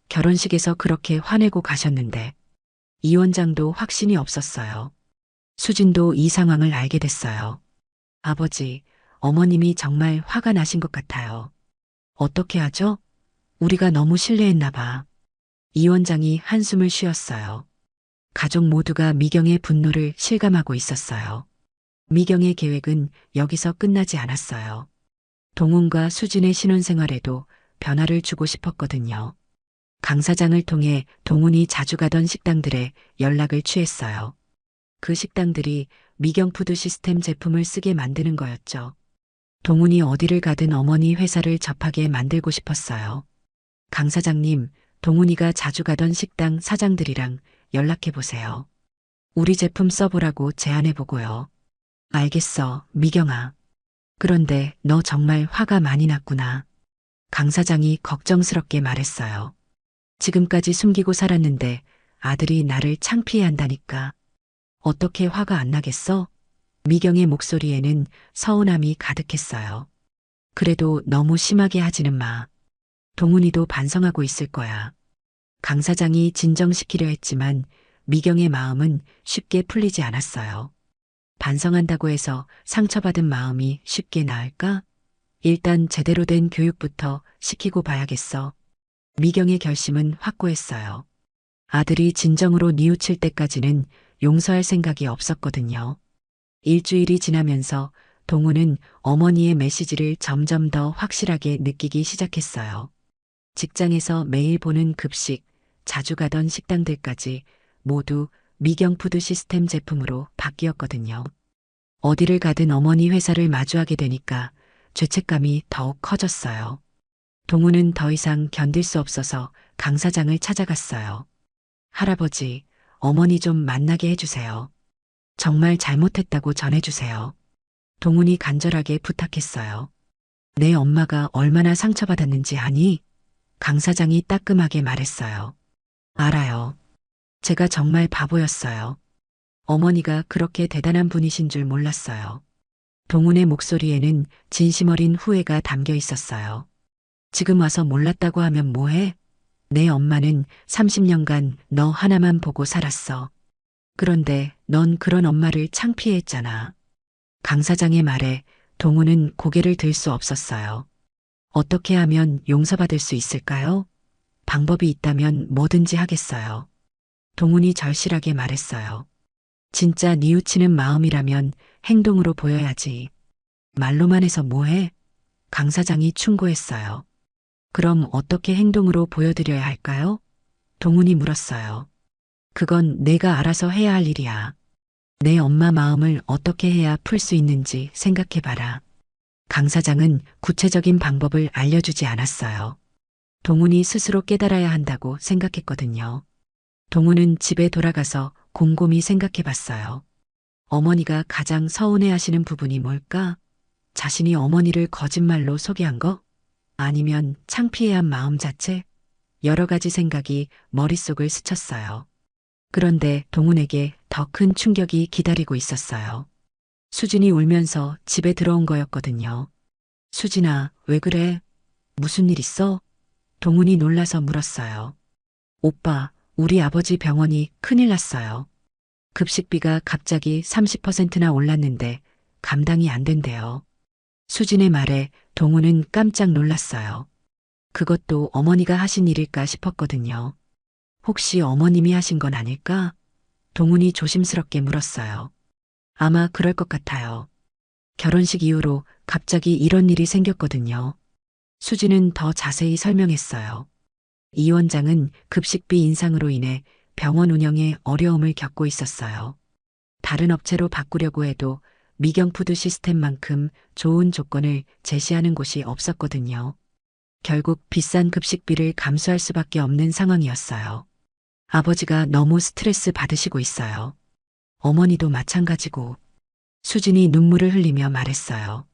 결혼식에서 그렇게 화내고 가셨는데. 이 원장도 확신이 없었어요. 수진도 이 상황을 알게 됐어요. 아버지, 어머님이 정말 화가 나신 것 같아요. 어떻게 하죠? 우리가 너무 실례했나 봐. 이 원장이 한숨을 쉬었어요. 가족 모두가 미경의 분노를 실감하고 있었어요. 미경의 계획은 여기서 끝나지 않았어요. 동훈과 수진의 신혼생활에도 변화를 주고 싶었거든요. 강 사장을 통해 동훈이 자주 가던 식당들에 연락을 취했어요. 그 식당들이 미경푸드 시스템 제품을 쓰게 만드는 거였죠. 동훈이 어디를 가든 어머니 회사를 접하게 만들고 싶었어요. 강 사장님, 동훈이가 자주 가던 식당 사장들이랑 연락해 보세요. 우리 제품 써보라고 제안해 보고요. 알겠어, 미경아. 그런데 너 정말 화가 많이 났구나. 강 사장이 걱정스럽게 말했어요. 지금까지 숨기고 살았는데 아들이 나를 창피해 한다니까. 어떻게 화가 안 나겠어? 미경의 목소리에는 서운함이 가득했어요. 그래도 너무 심하게 하지는 마. 동훈이도 반성하고 있을 거야. 강 사장이 진정시키려 했지만 미경의 마음은 쉽게 풀리지 않았어요. 반성한다고 해서 상처받은 마음이 쉽게 나을까? 일단 제대로 된 교육부터 시키고 봐야겠어. 미경의 결심은 확고했어요. 아들이 진정으로 뉘우칠 때까지는 용서할 생각이 없었거든요. 일주일이 지나면서 동우는 어머니의 메시지를 점점 더 확실하게 느끼기 시작했어요. 직장에서 매일 보는 급식, 자주 가던 식당들까지 모두 미경 푸드 시스템 제품으로 바뀌었거든요. 어디를 가든 어머니 회사를 마주하게 되니까 죄책감이 더욱 커졌어요. 동우는 더 이상 견딜 수 없어서 강 사장을 찾아갔어요. 할아버지, 어머니 좀 만나게 해주세요. 정말 잘못했다고 전해주세요. 동훈이 간절하게 부탁했어요. 내 엄마가 얼마나 상처받았는지 아니? 강 사장이 따끔하게 말했어요. 알아요. 제가 정말 바보였어요. 어머니가 그렇게 대단한 분이신 줄 몰랐어요. 동훈의 목소리에는 진심 어린 후회가 담겨 있었어요. 지금 와서 몰랐다고 하면 뭐해? 내 엄마는 30년간 너 하나만 보고 살았어. 그런데 넌 그런 엄마를 창피해했잖아. 강 사장의 말에 동우는 고개를 들 수 없었어요. 어떻게 하면 용서받을 수 있을까요? 방법이 있다면 뭐든지 하겠어요. 동훈이 절실하게 말했어요. 진짜 뉘우치는 마음이라면 행동으로 보여야지. 말로만 해서 뭐해? 강 사장이 충고했어요. 그럼 어떻게 행동으로 보여드려야 할까요? 동훈이 물었어요. 그건 내가 알아서 해야 할 일이야. 내 엄마 마음을 어떻게 해야 풀 수 있는지 생각해봐라. 강 사장은 구체적인 방법을 알려주지 않았어요. 동훈이 스스로 깨달아야 한다고 생각했거든요. 동훈은 집에 돌아가서 곰곰이 생각해봤어요. 어머니가 가장 서운해하시는 부분이 뭘까? 자신이 어머니를 거짓말로 소개한 거? 아니면 창피해한 마음 자체? 여러 가지 생각이 머릿속을 스쳤어요. 그런데 동훈에게 더 큰 충격이 기다리고 있었어요. 수진이 울면서 집에 들어온 거였거든요. 수진아, 왜 그래? 무슨 일 있어? 동훈이 놀라서 물었어요. 오빠, 우리 아버지 병원이 큰일 났어요. 급식비가 갑자기 30%나 올랐는데 감당이 안 된대요. 수진의 말에 동훈은 깜짝 놀랐어요. 그것도 어머니가 하신 일일까 싶었거든요. 혹시 어머님이 하신 건 아닐까? 동훈이 조심스럽게 물었어요. 아마 그럴 것 같아요. 결혼식 이후로 갑자기 이런 일이 생겼거든요. 수지는 더 자세히 설명했어요. 이 원장은 급식비 인상으로 인해 병원 운영에 어려움을 겪고 있었어요. 다른 업체로 바꾸려고 해도 미경푸드 시스템만큼 좋은 조건을 제시하는 곳이 없었거든요. 결국 비싼 급식비를 감수할 수밖에 없는 상황이었어요. 아버지가 너무 스트레스 받으시고 있어요. 어머니도 마찬가지고. 수진이 눈물을 흘리며 말했어요.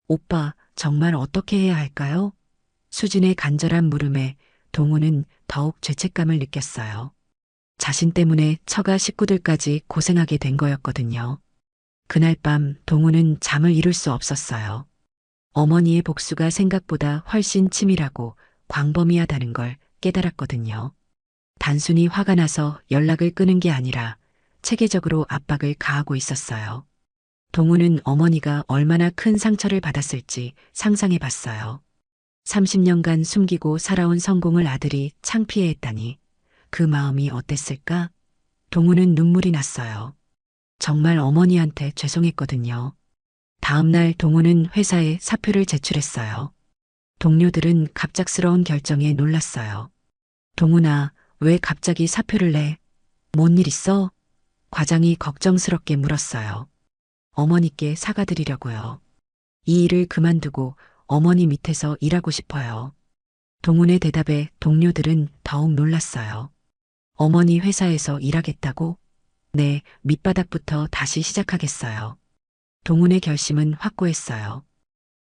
오빠, 정말 어떻게 해야 할까요? 수진의 간절한 물음에 동우는 더욱 죄책감을 느꼈어요. 자신 때문에 처가 식구들까지 고생하게 된 거였거든요. 그날 밤 동우는 잠을 이룰 수 없었어요. 어머니의 복수가 생각보다 훨씬 치밀하고 광범위하다는 걸 깨달았거든요. 단순히 화가 나서 연락을 끊은 게 아니라 체계적으로 압박을 가하고 있었어요. 동우는 어머니가 얼마나 큰 상처를 받았을지 상상해 봤어요. 30년간 숨기고 살아온 성공을 아들이 창피해했다니 그 마음이 어땠을까? 동우는 눈물이 났어요. 정말 어머니한테 죄송했거든요. 다음 날 동우는 회사에 사표를 제출했어요. 동료들은 갑작스러운 결정에 놀랐어요. 동훈아, 왜 갑자기 사표를 내? 뭔 일 있어? 과장이 걱정스럽게 물었어요. 어머니께 사과드리려고요. 이 일을 그만두고 어머니 밑에서 일하고 싶어요. 동훈의 대답에 동료들은 더욱 놀랐어요. 어머니 회사에서 일하겠다고? 네, 밑바닥부터 다시 시작하겠어요. 동훈의 결심은 확고했어요.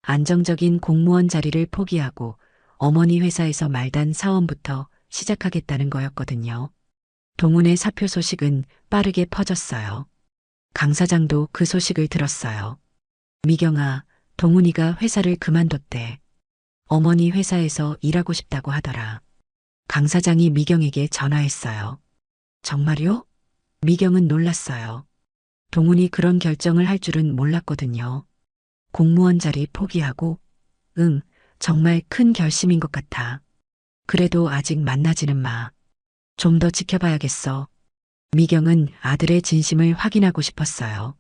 안정적인 공무원 자리를 포기하고 어머니 회사에서 말단 사원부터 시작하겠다는 거였거든요. 동훈의 사표 소식은 빠르게 퍼졌어요. 강 사장도 그 소식을 들었어요. 미경아, 동훈이가 회사를 그만뒀대. 어머니 회사에서 일하고 싶다고 하더라. 강 사장이 미경에게 전화했어요. 정말요? 미경은 놀랐어요. 동훈이 그런 결정을 할 줄은 몰랐거든요. 공무원 자리 포기하고, 응, 정말 큰 결심인 것 같아. 그래도 아직 만나지는 마. 좀 더 지켜봐야겠어. 미경은 아들의 진심을 확인하고 싶었어요.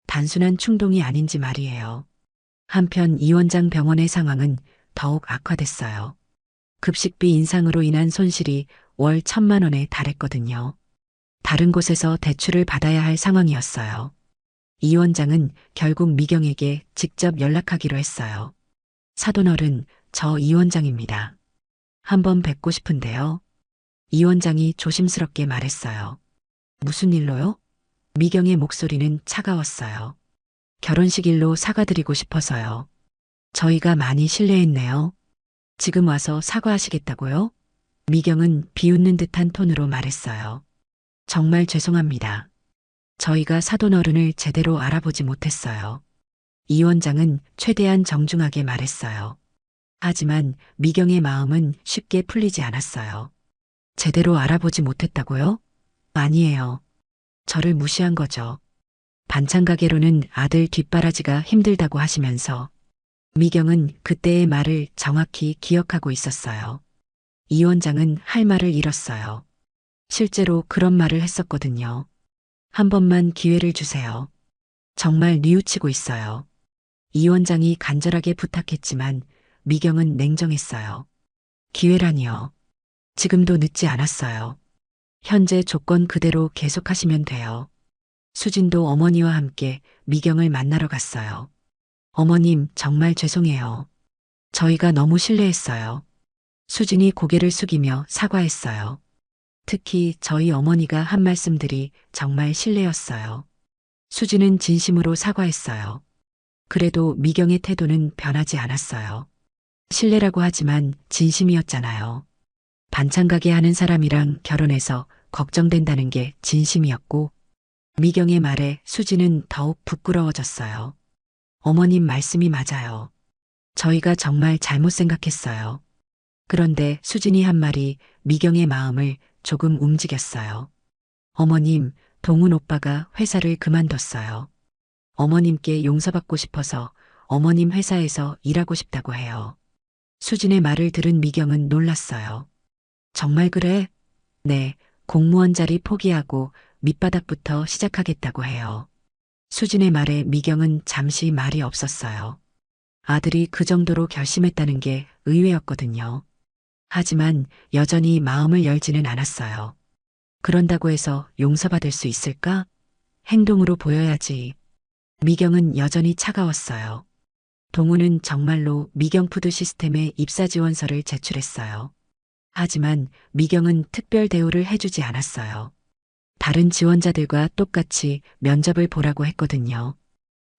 단순한 충동이 아닌지 말이에요. 한편 이 원장 병원의 상황은 더욱 악화됐어요. 급식비 인상으로 인한 손실이 월 1,000만 원에 달했거든요. 다른 곳에서 대출을 받아야 할 상황이었어요. 이 원장은 결국 미경에게 직접 연락하기로 했어요. 사돈어른, 저 이 원장입니다. 한번 뵙고 싶은데요. 이 원장이 조심스럽게 말했어요. 무슨 일로요? 미경의 목소리는 차가웠어요. 결혼식 일로 사과드리고 싶어서요. 저희가 많이 실례했네요. 지금 와서 사과하시겠다고요? 미경은 비웃는 듯한 톤으로 말했어요. 정말 죄송합니다. 저희가 사돈어른을 제대로 알아보지 못했어요. 이 원장은 최대한 정중하게 말했어요. 하지만 미경의 마음은 쉽게 풀리지 않았어요. 제대로 알아보지 못했다고요? 아니에요. 저를 무시한 거죠. 반찬 가게로는 아들 뒷바라지가 힘들다고 하시면서 미경은 그때의 말을 정확히 기억하고 있었어요. 이 원장은 할 말을 잃었어요. 실제로 그런 말을 했었거든요. 한 번만 기회를 주세요. 정말 뉘우치고 있어요. 이 원장이 간절하게 부탁했지만 미경은 냉정했어요. 기회라니요. 지금도 늦지 않았어요. 현재 조건 그대로 계속하시면 돼요. 수진도 어머니와 함께 미경을 만나러 갔어요. 어머님, 정말 죄송해요. 저희가 너무 실례했어요. 수진이 고개를 숙이며 사과했어요. 특히 저희 어머니가 한 말씀들이 정말 실례였어요. 수진은 진심으로 사과했어요. 그래도 미경의 태도는 변하지 않았어요. 실례라고 하지만 진심이었잖아요. 반찬 가게 하는 사람이랑 결혼해서 걱정된다는 게 진심이었고, 미경의 말에 수진은 더욱 부끄러워졌어요. 어머님 말씀이 맞아요. 저희가 정말 잘못 생각했어요. 그런데 수진이 한 말이 미경의 마음을 조금 움직였어요. 어머님, 동훈 오빠가 회사를 그만뒀어요. 어머님께 용서받고 싶어서 어머님 회사에서 일하고 싶다고 해요. 수진의 말을 들은 미경은 놀랐어요. 정말 그래? 네, 공무원 자리 포기하고 밑바닥부터 시작하겠다고 해요. 수진의 말에 미경은 잠시 말이 없었어요. 아들이 그 정도로 결심했다는 게 의외였거든요. 하지만 여전히 마음을 열지는 않았어요. 그런다고 해서 용서받을 수 있을까? 행동으로 보여야지. 미경은 여전히 차가웠어요. 동훈은 정말로 미경푸드 시스템에 입사 지원서를 제출했어요. 하지만 미경은 특별 대우를 해주지 않았어요. 다른 지원자들과 똑같이 면접을 보라고 했거든요.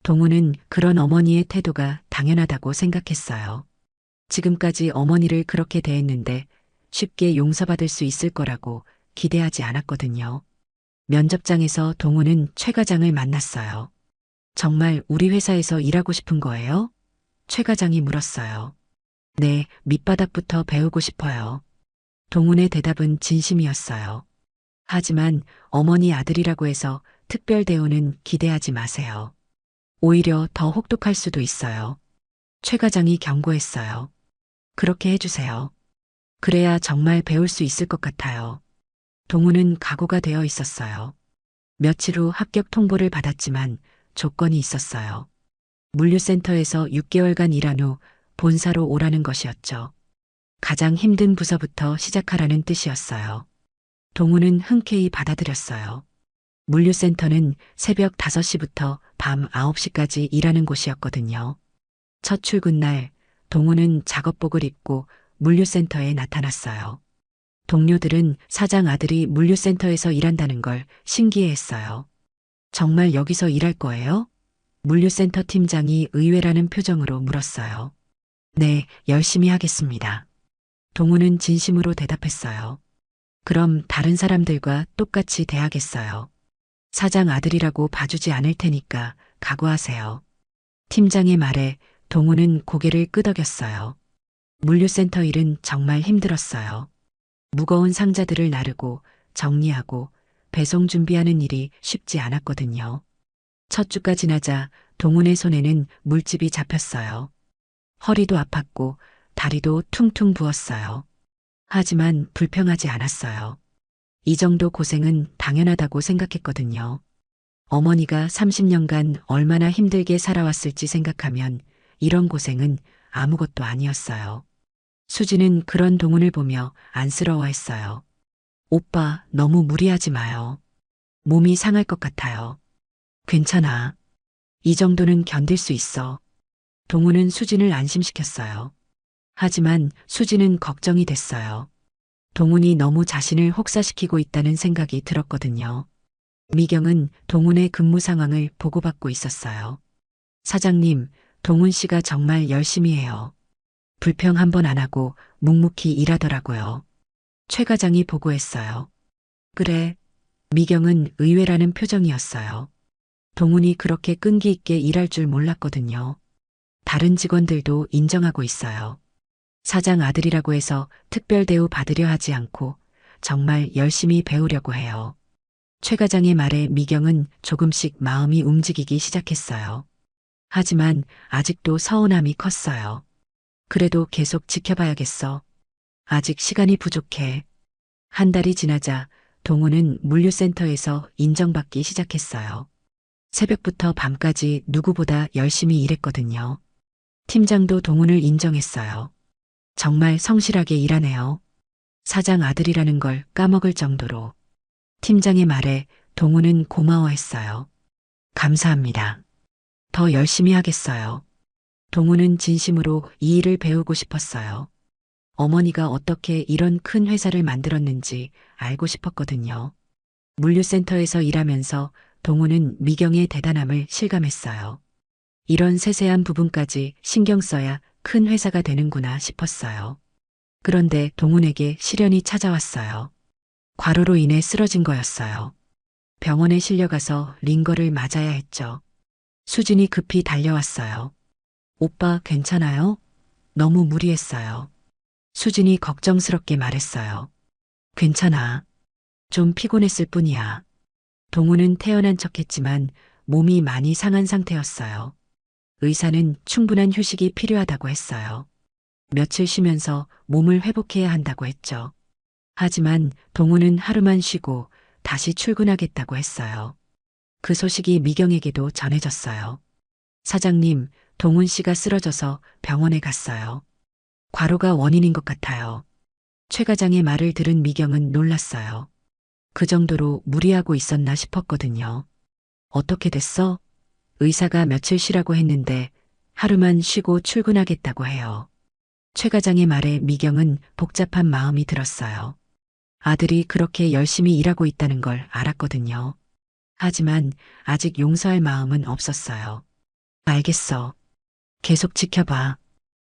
동훈은 그런 어머니의 태도가 당연하다고 생각했어요. 지금까지 어머니를 그렇게 대했는데 쉽게 용서받을 수 있을 거라고 기대하지 않았거든요. 면접장에서 동훈은 최 과장을 만났어요. 정말 우리 회사에서 일하고 싶은 거예요? 최 과장이 물었어요. 네, 밑바닥부터 배우고 싶어요. 동훈의 대답은 진심이었어요. 하지만 어머니 아들이라고 해서 특별 대우는 기대하지 마세요. 오히려 더 혹독할 수도 있어요. 최 과장이 경고했어요. 그렇게 해주세요. 그래야 정말 배울 수 있을 것 같아요. 동훈은 각오가 되어 있었어요. 며칠 후 합격 통보를 받았지만 조건이 있었어요. 물류센터에서 6개월간 일한 후 본사로 오라는 것이었죠. 가장 힘든 부서부터 시작하라는 뜻이었어요. 동훈은 흔쾌히 받아들였어요. 물류센터는 새벽 5시부터 밤 9시까지 일하는 곳이었거든요. 첫 출근 날 동훈은 작업복을 입고 물류센터에 나타났어요. 동료들은 사장 아들이 물류센터에서 일한다는 걸 신기해했어요. 정말 여기서 일할 거예요? 물류센터 팀장이 의외라는 표정으로 물었어요. 네, 열심히 하겠습니다. 동훈은 진심으로 대답했어요. 그럼 다른 사람들과 똑같이 대하겠어요. 사장 아들이라고 봐주지 않을 테니까 각오하세요. 팀장의 말에 동훈은 고개를 끄덕였어요. 물류센터 일은 정말 힘들었어요. 무거운 상자들을 나르고 정리하고 배송 준비하는 일이 쉽지 않았거든요. 첫 주가 지나자 동훈의 손에는 물집이 잡혔어요. 허리도 아팠고 다리도 퉁퉁 부었어요. 하지만 불평하지 않았어요. 이 정도 고생은 당연하다고 생각했거든요. 어머니가 30년간 얼마나 힘들게 살아왔을지 생각하면 이런 고생은 아무것도 아니었어요. 수지는 그런 동훈을 보며 안쓰러워했어요. 오빠, 너무 무리하지 마요. 몸이 상할 것 같아요. 괜찮아. 이 정도는 견딜 수 있어. 동훈은 수진을 안심시켰어요. 하지만 수진은 걱정이 됐어요. 동훈이 너무 자신을 혹사시키고 있다는 생각이 들었거든요. 미경은 동훈의 근무 상황을 보고받고 있었어요. 사장님, 동훈 씨가 정말 열심히 해요. 불평 한 번 안 하고 묵묵히 일하더라고요. 최 과장이 보고했어요. 그래. 미경은 의외라는 표정이었어요. 동훈이 그렇게 끈기 있게 일할 줄 몰랐거든요. 다른 직원들도 인정하고 있어요. 사장 아들이라고 해서 특별 대우 받으려 하지 않고 정말 열심히 배우려고 해요. 최 과장의 말에 미경은 조금씩 마음이 움직이기 시작했어요. 하지만 아직도 서운함이 컸어요. 그래도 계속 지켜봐야겠어. 아직 시간이 부족해. 한 달이 지나자 동훈은 물류센터에서 인정받기 시작했어요. 새벽부터 밤까지 누구보다 열심히 일했거든요. 팀장도 동훈을 인정했어요. 정말 성실하게 일하네요. 사장 아들이라는 걸 까먹을 정도로. 팀장의 말에 동훈은 고마워했어요. 감사합니다. 더 열심히 하겠어요. 동훈은 진심으로 이 일을 배우고 싶었어요. 어머니가 어떻게 이런 큰 회사를 만들었는지 알고 싶었거든요. 물류센터에서 일하면서 동훈은 미경의 대단함을 실감했어요. 이런 세세한 부분까지 신경 써야 큰 회사가 되는구나 싶었어요. 그런데 동훈에게 시련이 찾아왔어요. 과로로 인해 쓰러진 거였어요. 병원에 실려가서 링거를 맞아야 했죠. 수진이 급히 달려왔어요. 오빠 괜찮아요? 너무 무리했어요. 수진이 걱정스럽게 말했어요. 괜찮아. 좀 피곤했을 뿐이야. 동훈은 태연한 척했지만 몸이 많이 상한 상태였어요. 의사는 충분한 휴식이 필요하다고 했어요. 며칠 쉬면서 몸을 회복해야 한다고 했죠. 하지만 동훈은 하루만 쉬고 다시 출근하겠다고 했어요. 그 소식이 미경에게도 전해졌어요. 사장님, 동훈 씨가 쓰러져서 병원에 갔어요. 과로가 원인인 것 같아요. 최 과장의 말을 들은 미경은 놀랐어요. 그 정도로 무리하고 있었나 싶었거든요. 어떻게 됐어? 의사가 며칠 쉬라고 했는데 하루만 쉬고 출근하겠다고 해요. 최 과장의 말에 미경은 복잡한 마음이 들었어요. 아들이 그렇게 열심히 일하고 있다는 걸 알았거든요. 하지만 아직 용서할 마음은 없었어요. 알겠어. 계속 지켜봐.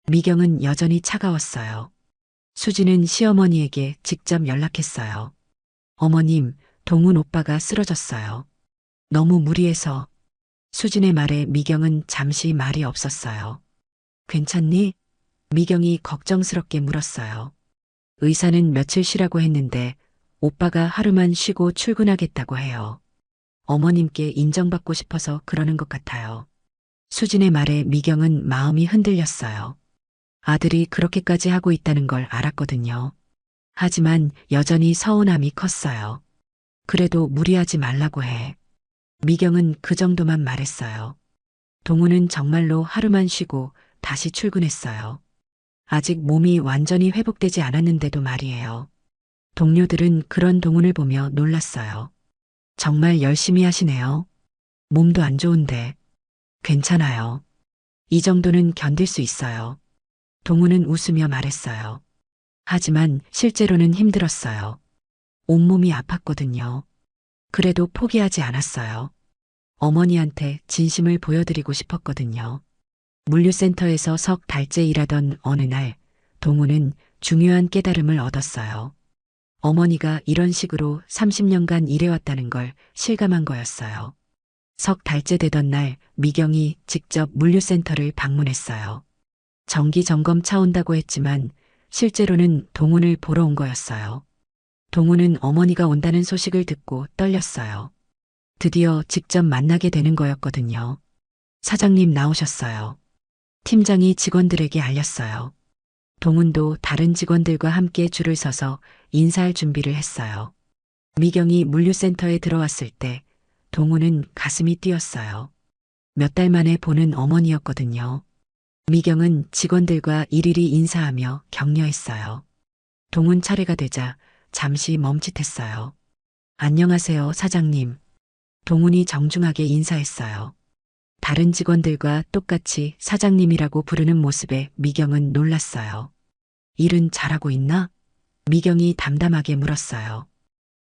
미경은 여전히 차가웠어요. 수지는 시어머니에게 직접 연락했어요. 어머님, 동훈 오빠가 쓰러졌어요. 너무 무리해서. 수진의 말에 미경은 잠시 말이 없었어요. 괜찮니? 미경이 걱정스럽게 물었어요. 의사는 며칠 쉬라고 했는데 오빠가 하루만 쉬고 출근하겠다고 해요. 어머님께 인정받고 싶어서 그러는 것 같아요. 수진의 말에 미경은 마음이 흔들렸어요. 아들이 그렇게까지 하고 있다는 걸 알았거든요. 하지만 여전히 서운함이 컸어요. 그래도 무리하지 말라고 해. 미경은 그 정도만 말했어요. 동훈은 정말로 하루만 쉬고 다시 출근했어요. 아직 몸이 완전히 회복되지 않았는데도 말이에요. 동료들은 그런 동훈을 보며 놀랐어요. 정말 열심히 하시네요. 몸도 안 좋은데. 괜찮아요. 이 정도는 견딜 수 있어요. 동훈은 웃으며 말했어요. 하지만 실제로는 힘들었어요. 온몸이 아팠거든요. 그래도 포기하지 않았어요. 어머니한테 진심을 보여드리고 싶었거든요. 물류센터에서 석 달째 일하던 어느 날, 동훈은 중요한 깨달음을 얻었어요. 어머니가 이런 식으로 30년간 일해왔다는 걸 실감한 거였어요. 석 달째 되던 날, 미경이 직접 물류센터를 방문했어요. 정기 점검 차 온다고 했지만 실제로는 동훈을 보러 온 거였어요. 동우는 어머니가 온다는 소식을 듣고 떨렸어요. 드디어 직접 만나게 되는 거였거든요. 사장님 나오셨어요. 팀장이 직원들에게 알렸어요. 동훈도 다른 직원들과 함께 줄을 서서 인사할 준비를 했어요. 미경이 물류센터에 들어왔을 때 동훈은 가슴이 뛰었어요. 몇 달 만에 보는 어머니였거든요. 미경은 직원들과 일일이 인사하며 격려했어요. 동훈 차례가 되자 잠시 멈칫했어요. 안녕하세요, 사장님. 동훈이 정중하게 인사했어요. 다른 직원들과 똑같이 사장님이라고 부르는 모습에 미경은 놀랐어요. 일은 잘하고 있나? 미경이 담담하게 물었어요.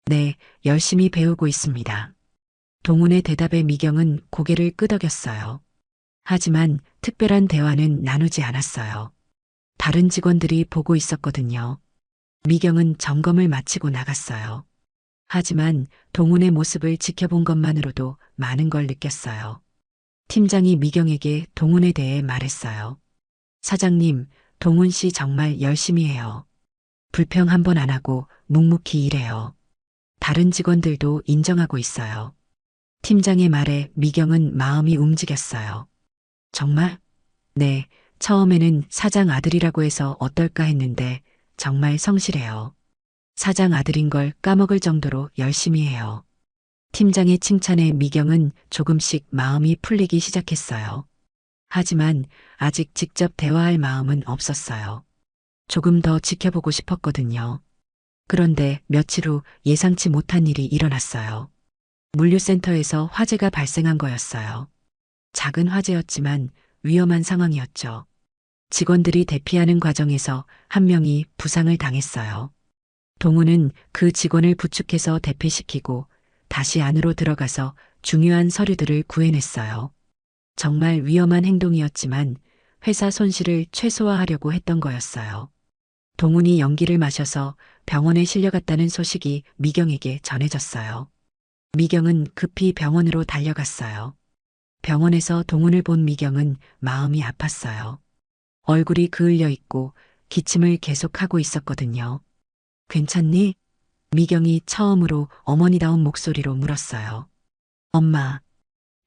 네, 열심히 배우고 있습니다. 동훈의 대답에 미경은 고개를 끄덕였어요. 하지만 특별한 대화는 나누지 않았어요. 다른 직원들이 보고 있었거든요. 미경은 점검을 마치고 나갔어요. 하지만 동훈의 모습을 지켜본 것만으로도 많은 걸 느꼈어요. 팀장이 미경에게 동훈에 대해 말했어요. 사장님, 동훈 씨 정말 열심히 해요. 불평 한 번 안 하고 묵묵히 일해요. 다른 직원들도 인정하고 있어요. 팀장의 말에 미경은 마음이 움직였어요. 정말? 네, 처음에는 사장 아들이라고 해서 어떨까 했는데 정말 성실해요. 사장 아들인 걸 까먹을 정도로 열심히 해요. 팀장의 칭찬에 미경은 조금씩 마음이 풀리기 시작했어요. 하지만 아직 직접 대화할 마음은 없었어요. 조금 더 지켜보고 싶었거든요. 그런데 며칠 후 예상치 못한 일이 일어났어요. 물류센터에서 화재가 발생한 거였어요. 작은 화재였지만 위험한 상황이었죠. 직원들이 대피하는 과정에서 한 명이 부상을 당했어요. 동우는 그 직원을 부축해서 대피시키고 다시 안으로 들어가서 중요한 서류들을 구해냈어요. 정말 위험한 행동이었지만 회사 손실을 최소화하려고 했던 거였어요. 동훈이 연기를 마셔서 병원에 실려갔다는 소식이 미경에게 전해졌어요. 미경은 급히 병원으로 달려갔어요. 병원에서 동훈을 본 미경은 마음이 아팠어요. 얼굴이 그을려 있고 기침을 계속하고 있었거든요. 괜찮니? 미경이 처음으로 어머니다운 목소리로 물었어요. 엄마.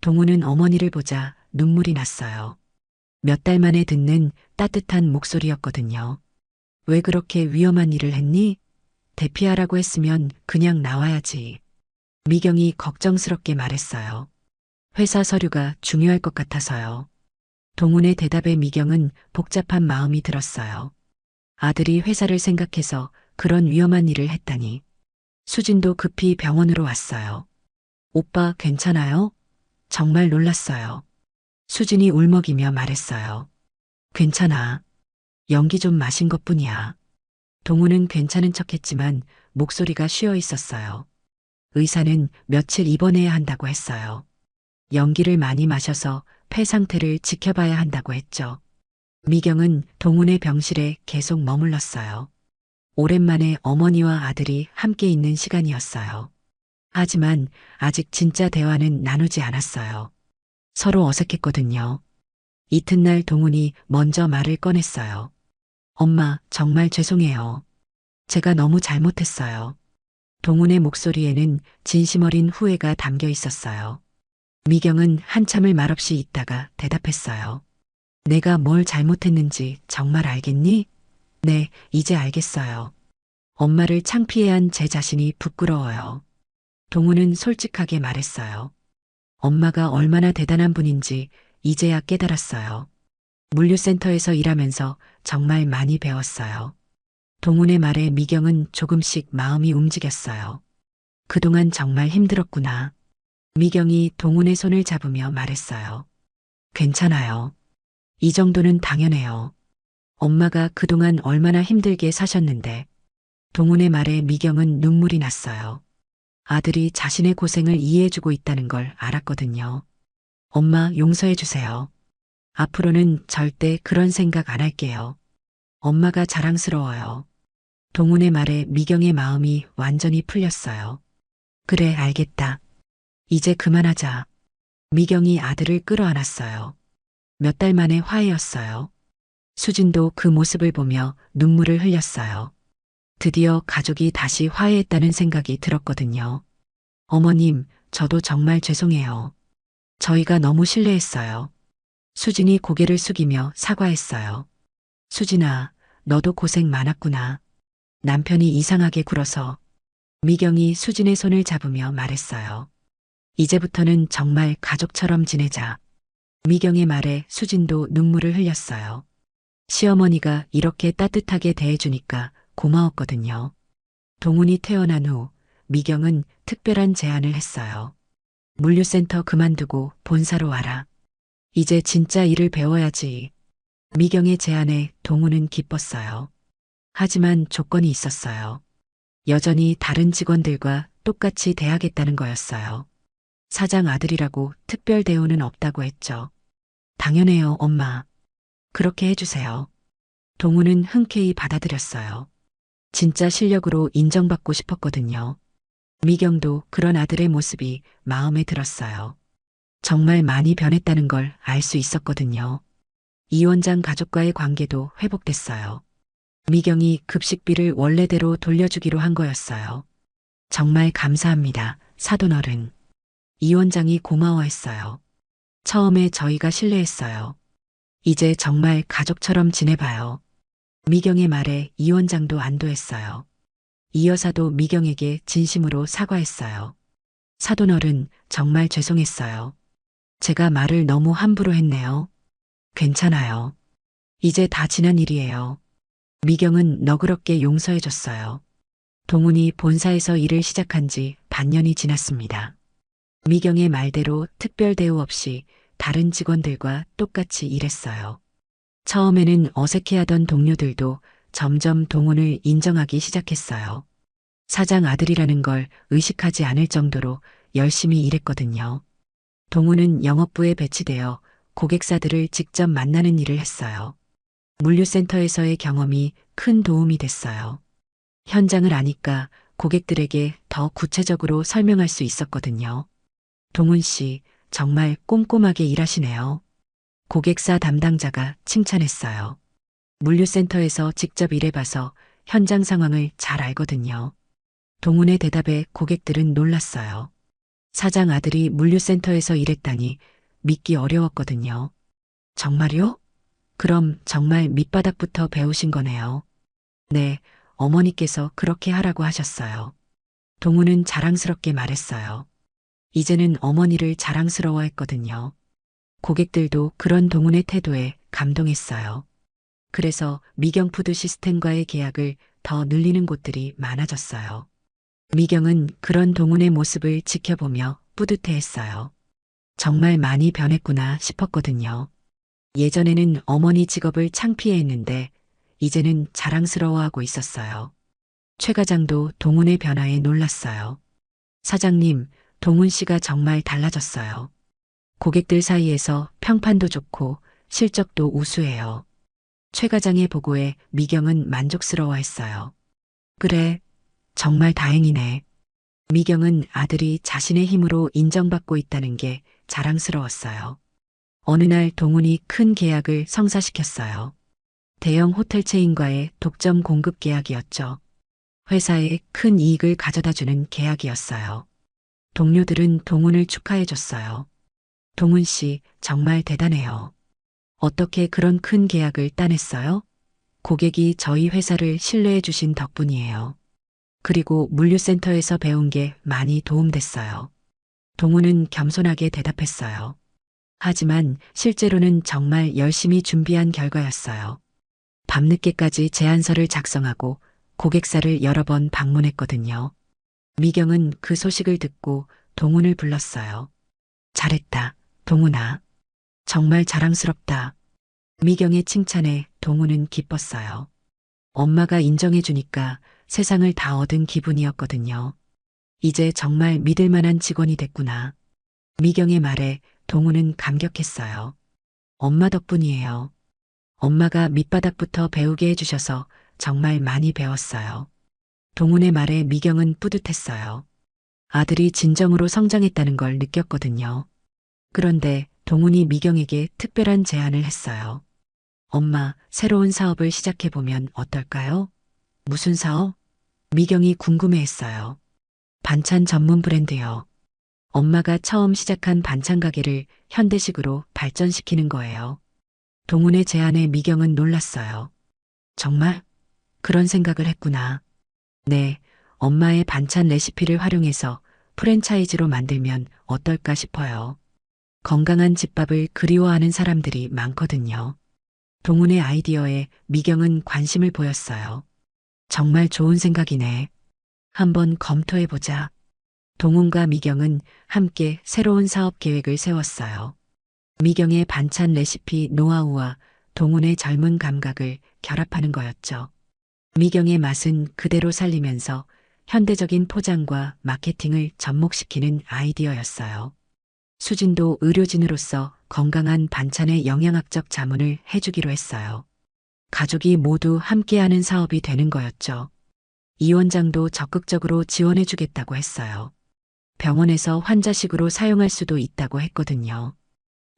동훈은 어머니를 보자 눈물이 났어요. 몇 달 만에 듣는 따뜻한 목소리였거든요. 왜 그렇게 위험한 일을 했니? 대피하라고 했으면 그냥 나와야지. 미경이 걱정스럽게 말했어요. 회사 서류가 중요할 것 같아서요. 동훈의 대답에 미경은 복잡한 마음이 들었어요. 아들이 회사를 생각해서 그런 위험한 일을 했다니. 수진도 급히 병원으로 왔어요. 오빠 괜찮아요? 정말 놀랐어요. 수진이 울먹이며 말했어요. 괜찮아. 연기 좀 마신 것뿐이야. 동우는 괜찮은 척했지만 목소리가 쉬어 있었어요. 의사는 며칠 입원해야 한다고 했어요. 연기를 많이 마셔서 폐 상태를 지켜봐야 한다고 했죠. 미경은 동훈의 병실에 계속 머물렀어요. 오랜만에 어머니와 아들이 함께 있는 시간이었어요. 하지만 아직 진짜 대화는 나누지 않았어요. 서로 어색했거든요. 이튿날 동훈이 먼저 말을 꺼냈어요. 엄마, 정말 죄송해요. 제가 너무 잘못했어요. 동훈의 목소리에는 진심 어린 후회가 담겨 있었어요. 미경은 한참을 말없이 있다가 대답했어요. 내가 뭘 잘못했는지 정말 알겠니? 네, 이제 알겠어요. 엄마를 창피해 한 제 자신이 부끄러워요. 동훈은 솔직하게 말했어요. 엄마가 얼마나 대단한 분인지 이제야 깨달았어요. 물류센터에서 일하면서 정말 많이 배웠어요. 동훈의 말에 미경은 조금씩 마음이 움직였어요. 그동안 정말 힘들었구나. 미경이 동훈의 손을 잡으며 말했어요. 괜찮아요. 이 정도는 당연해요. 엄마가 그동안 얼마나 힘들게 사셨는데. 동훈의 말에 미경은 눈물이 났어요. 아들이 자신의 고생을 이해해주고 있다는 걸 알았거든요. 엄마 용서해 주세요. 앞으로는 절대 그런 생각 안 할게요. 엄마가 자랑스러워요. 동훈의 말에 미경의 마음이 완전히 풀렸어요. 그래, 알겠다. 이제 그만하자. 미경이 아들을 끌어안았어요. 몇 달 만에 화해였어요. 수진도 그 모습을 보며 눈물을 흘렸어요. 드디어 가족이 다시 화해했다는 생각이 들었거든요. 어머님, 저도 정말 죄송해요. 저희가 너무 실례했어요. 수진이 고개를 숙이며 사과했어요. 수진아, 너도 고생 많았구나. 남편이 이상하게 굴어서 미경이 수진의 손을 잡으며 말했어요. 이제부터는 정말 가족처럼 지내자. 미경의 말에 수진도 눈물을 흘렸어요. 시어머니가 이렇게 따뜻하게 대해주니까 고마웠거든요. 동훈이 태어난 후 미경은 특별한 제안을 했어요. 물류센터 그만두고 본사로 와라. 이제 진짜 일을 배워야지. 미경의 제안에 동훈은 기뻤어요. 하지만 조건이 있었어요. 여전히 다른 직원들과 똑같이 대하겠다는 거였어요. 사장 아들이라고 특별 대우는 없다고 했죠. 당연해요, 엄마. 그렇게 해주세요. 동훈은 흔쾌히 받아들였어요. 진짜 실력으로 인정받고 싶었거든요. 미경도 그런 아들의 모습이 마음에 들었어요. 정말 많이 변했다는 걸 알 수 있었거든요. 이 원장 가족과의 관계도 회복됐어요. 미경이 급식비를 원래대로 돌려주기로 한 거였어요. 정말 감사합니다, 사돈어른. 이 원장이 고마워했어요. 처음에 저희가 실례했어요. 이제 정말 가족처럼 지내봐요. 미경의 말에 이 원장도 안도했어요. 이 여사도 미경에게 진심으로 사과했어요. 사돈어른, 정말 죄송했어요. 제가 말을 너무 함부로 했네요. 괜찮아요. 이제 다 지난 일이에요. 미경은 너그럽게 용서해줬어요. 동훈이 본사에서 일을 시작한 지 반년이 지났습니다. 미경의 말대로 특별 대우 없이 다른 직원들과 똑같이 일했어요. 처음에는 어색해하던 동료들도 점점 동훈을 인정하기 시작했어요. 사장 아들이라는 걸 의식하지 않을 정도로 열심히 일했거든요. 동훈은 영업부에 배치되어 고객사들을 직접 만나는 일을 했어요. 물류센터에서의 경험이 큰 도움이 됐어요. 현장을 아니까 고객들에게 더 구체적으로 설명할 수 있었거든요. 동훈 씨, 정말 꼼꼼하게 일하시네요. 고객사 담당자가 칭찬했어요. 물류센터에서 직접 일해봐서 현장 상황을 잘 알거든요. 동훈의 대답에 고객들은 놀랐어요. 사장 아들이 물류센터에서 일했다니 믿기 어려웠거든요. 정말요? 그럼 정말 밑바닥부터 배우신 거네요. 네, 어머니께서 그렇게 하라고 하셨어요. 동훈은 자랑스럽게 말했어요. 이제는 어머니를 자랑스러워했거든요. 고객들도 그런 동훈의 태도에 감동했어요. 그래서 미경푸드 시스템과의 계약을 더 늘리는 곳들이 많아졌어요. 미경은 그런 동훈의 모습을 지켜보며 뿌듯해했어요. 정말 많이 변했구나 싶었거든요. 예전에는 어머니 직업을 창피해했는데 이제는 자랑스러워하고 있었어요. 최 과장도 동훈의 변화에 놀랐어요. 사장님, 동훈 씨가 정말 달라졌어요. 고객들 사이에서 평판도 좋고 실적도 우수해요. 최 과장의 보고에 미경은 만족스러워했어요. 그래, 정말 다행이네. 미경은 아들이 자신의 힘으로 인정받고 있다는 게 자랑스러웠어요. 어느 날 동훈이 큰 계약을 성사시켰어요. 대형 호텔 체인과의 독점 공급 계약이었죠. 회사에 큰 이익을 가져다주는 계약이었어요. 동료들은 동훈을 축하해줬어요. 동훈 씨, 정말 대단해요. 어떻게 그런 큰 계약을 따냈어요? 고객이 저희 회사를 신뢰해 주신 덕분이에요. 그리고 물류센터에서 배운 게 많이 도움됐어요. 동훈은 겸손하게 대답했어요. 하지만 실제로는 정말 열심히 준비한 결과였어요. 밤늦게까지 제안서를 작성하고 고객사를 여러 번 방문했거든요. 미경은 그 소식을 듣고 동훈을 불렀어요. 잘했다, 동훈아. 정말 자랑스럽다. 미경의 칭찬에 동훈은 기뻤어요. 엄마가 인정해주니까 세상을 다 얻은 기분이었거든요. 이제 정말 믿을 만한 직원이 됐구나. 미경의 말에 동훈은 감격했어요. 엄마 덕분이에요. 엄마가 밑바닥부터 배우게 해주셔서 정말 많이 배웠어요. 동훈의 말에 미경은 뿌듯했어요. 아들이 진정으로 성장했다는 걸 느꼈거든요. 그런데 동훈이 미경에게 특별한 제안을 했어요. 엄마, 새로운 사업을 시작해보면 어떨까요? 무슨 사업? 미경이 궁금해했어요. 반찬 전문 브랜드요. 엄마가 처음 시작한 반찬 가게를 현대식으로 발전시키는 거예요. 동훈의 제안에 미경은 놀랐어요. 정말? 그런 생각을 했구나. 네, 엄마의 반찬 레시피를 활용해서 프랜차이즈로 만들면 어떨까 싶어요. 건강한 집밥을 그리워하는 사람들이 많거든요. 동훈의 아이디어에 미경은 관심을 보였어요. 정말 좋은 생각이네. 한번 검토해보자. 동훈과 미경은 함께 새로운 사업 계획을 세웠어요. 미경의 반찬 레시피 노하우와 동훈의 젊은 감각을 결합하는 거였죠. 미경의 맛은 그대로 살리면서 현대적인 포장과 마케팅을 접목시키는 아이디어였어요. 수진도 의료진으로서 건강한 반찬의 영양학적 자문을 해주기로 했어요. 가족이 모두 함께하는 사업이 되는 거였죠. 이 원장도 적극적으로 지원해주겠다고 했어요. 병원에서 환자식으로 사용할 수도 있다고 했거든요.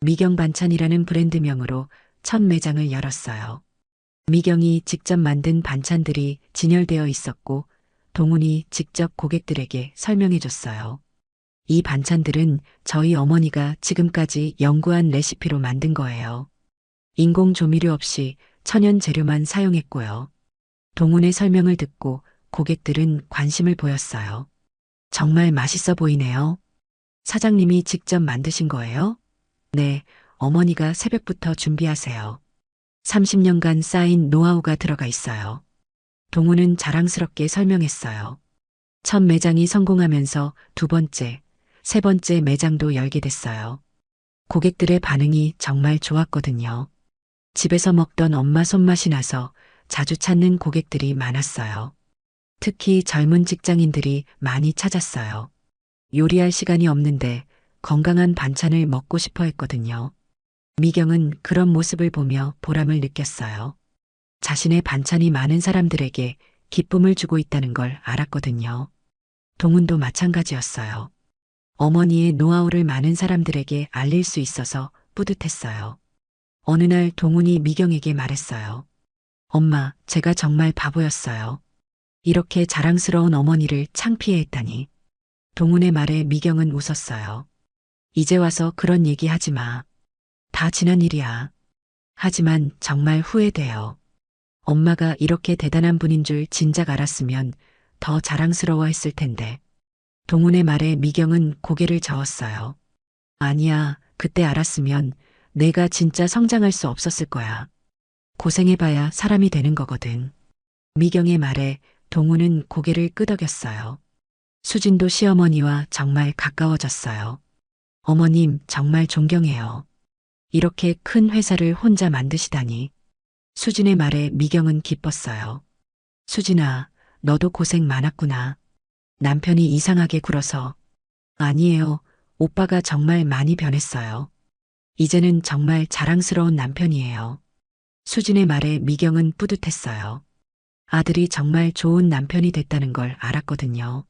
미경 반찬이라는 브랜드명으로 첫 매장을 열었어요. 미경이 직접 만든 반찬들이 진열되어 있었고 동훈이 직접 고객들에게 설명해줬어요. 이 반찬들은 저희 어머니가 지금까지 연구한 레시피로 만든 거예요. 인공 조미료 없이 천연 재료만 사용했고요. 동훈의 설명을 듣고 고객들은 관심을 보였어요. 정말 맛있어 보이네요. 사장님이 직접 만드신 거예요? 네, 어머니가 새벽부터 준비하세요. 30년간 쌓인 노하우가 들어가 있어요. 동훈은 자랑스럽게 설명했어요. 첫 매장이 성공하면서 두 번째, 세 번째 매장도 열게 됐어요. 고객들의 반응이 정말 좋았거든요. 집에서 먹던 엄마 손맛이 나서 자주 찾는 고객들이 많았어요. 특히 젊은 직장인들이 많이 찾았어요. 요리할 시간이 없는데 건강한 반찬을 먹고 싶어 했거든요. 미경은 그런 모습을 보며 보람을 느꼈어요. 자신의 반찬이 많은 사람들에게 기쁨을 주고 있다는 걸 알았거든요. 동훈도 마찬가지였어요. 어머니의 노하우를 많은 사람들에게 알릴 수 있어서 뿌듯했어요. 어느 날 동훈이 미경에게 말했어요. 엄마, 제가 정말 바보였어요. 이렇게 자랑스러운 어머니를 창피해 했다니. 동훈의 말에 미경은 웃었어요. 이제 와서 그런 얘기 하지 마. 다 지난 일이야. 하지만 정말 후회돼요. 엄마가 이렇게 대단한 분인 줄 진작 알았으면 더 자랑스러워 했을 텐데. 동훈의 말에 미경은 고개를 저었어요. 아니야, 그때 알았으면 내가 진짜 성장할 수 없었을 거야. 고생해봐야 사람이 되는 거거든. 미경의 말에 동훈은 고개를 끄덕였어요. 수진도 시어머니와 정말 가까워졌어요. 어머님, 정말 존경해요. 이렇게 큰 회사를 혼자 만드시다니. 수진의 말에 미경은 기뻤어요. 수진아, 너도 고생 많았구나. 남편이 이상하게 굴어서. 아니에요. 오빠가 정말 많이 변했어요. 이제는 정말 자랑스러운 남편이에요. 수진의 말에 미경은 뿌듯했어요. 아들이 정말 좋은 남편이 됐다는 걸 알았거든요.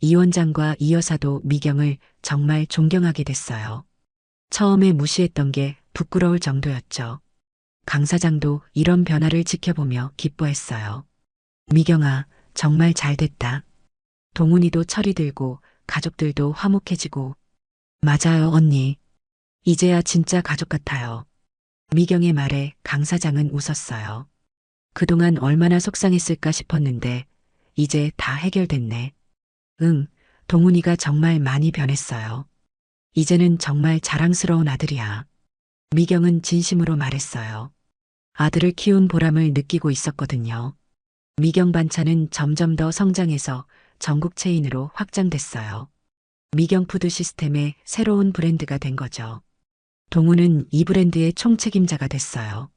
이 원장과 이 여사도 미경을 정말 존경하게 됐어요. 처음에 무시했던 게 부끄러울 정도였죠. 강 사장도 이런 변화를 지켜보며 기뻐했어요. 미경아, 정말 잘 됐다. 동훈이도 철이 들고 가족들도 화목해지고. 맞아요, 언니. 이제야 진짜 가족 같아요. 미경의 말에 강 사장은 웃었어요. 그동안 얼마나 속상했을까 싶었는데 이제 다 해결됐네. 응, 동훈이가 정말 많이 변했어요. 이제는 정말 자랑스러운 아들이야. 미경은 진심으로 말했어요. 아들을 키운 보람을 느끼고 있었거든요. 미경 반찬은 점점 더 성장해서 전국 체인으로 확장됐어요. 미경 푸드 시스템의 새로운 브랜드가 된 거죠. 동훈은 이 브랜드의 총책임자가 됐어요.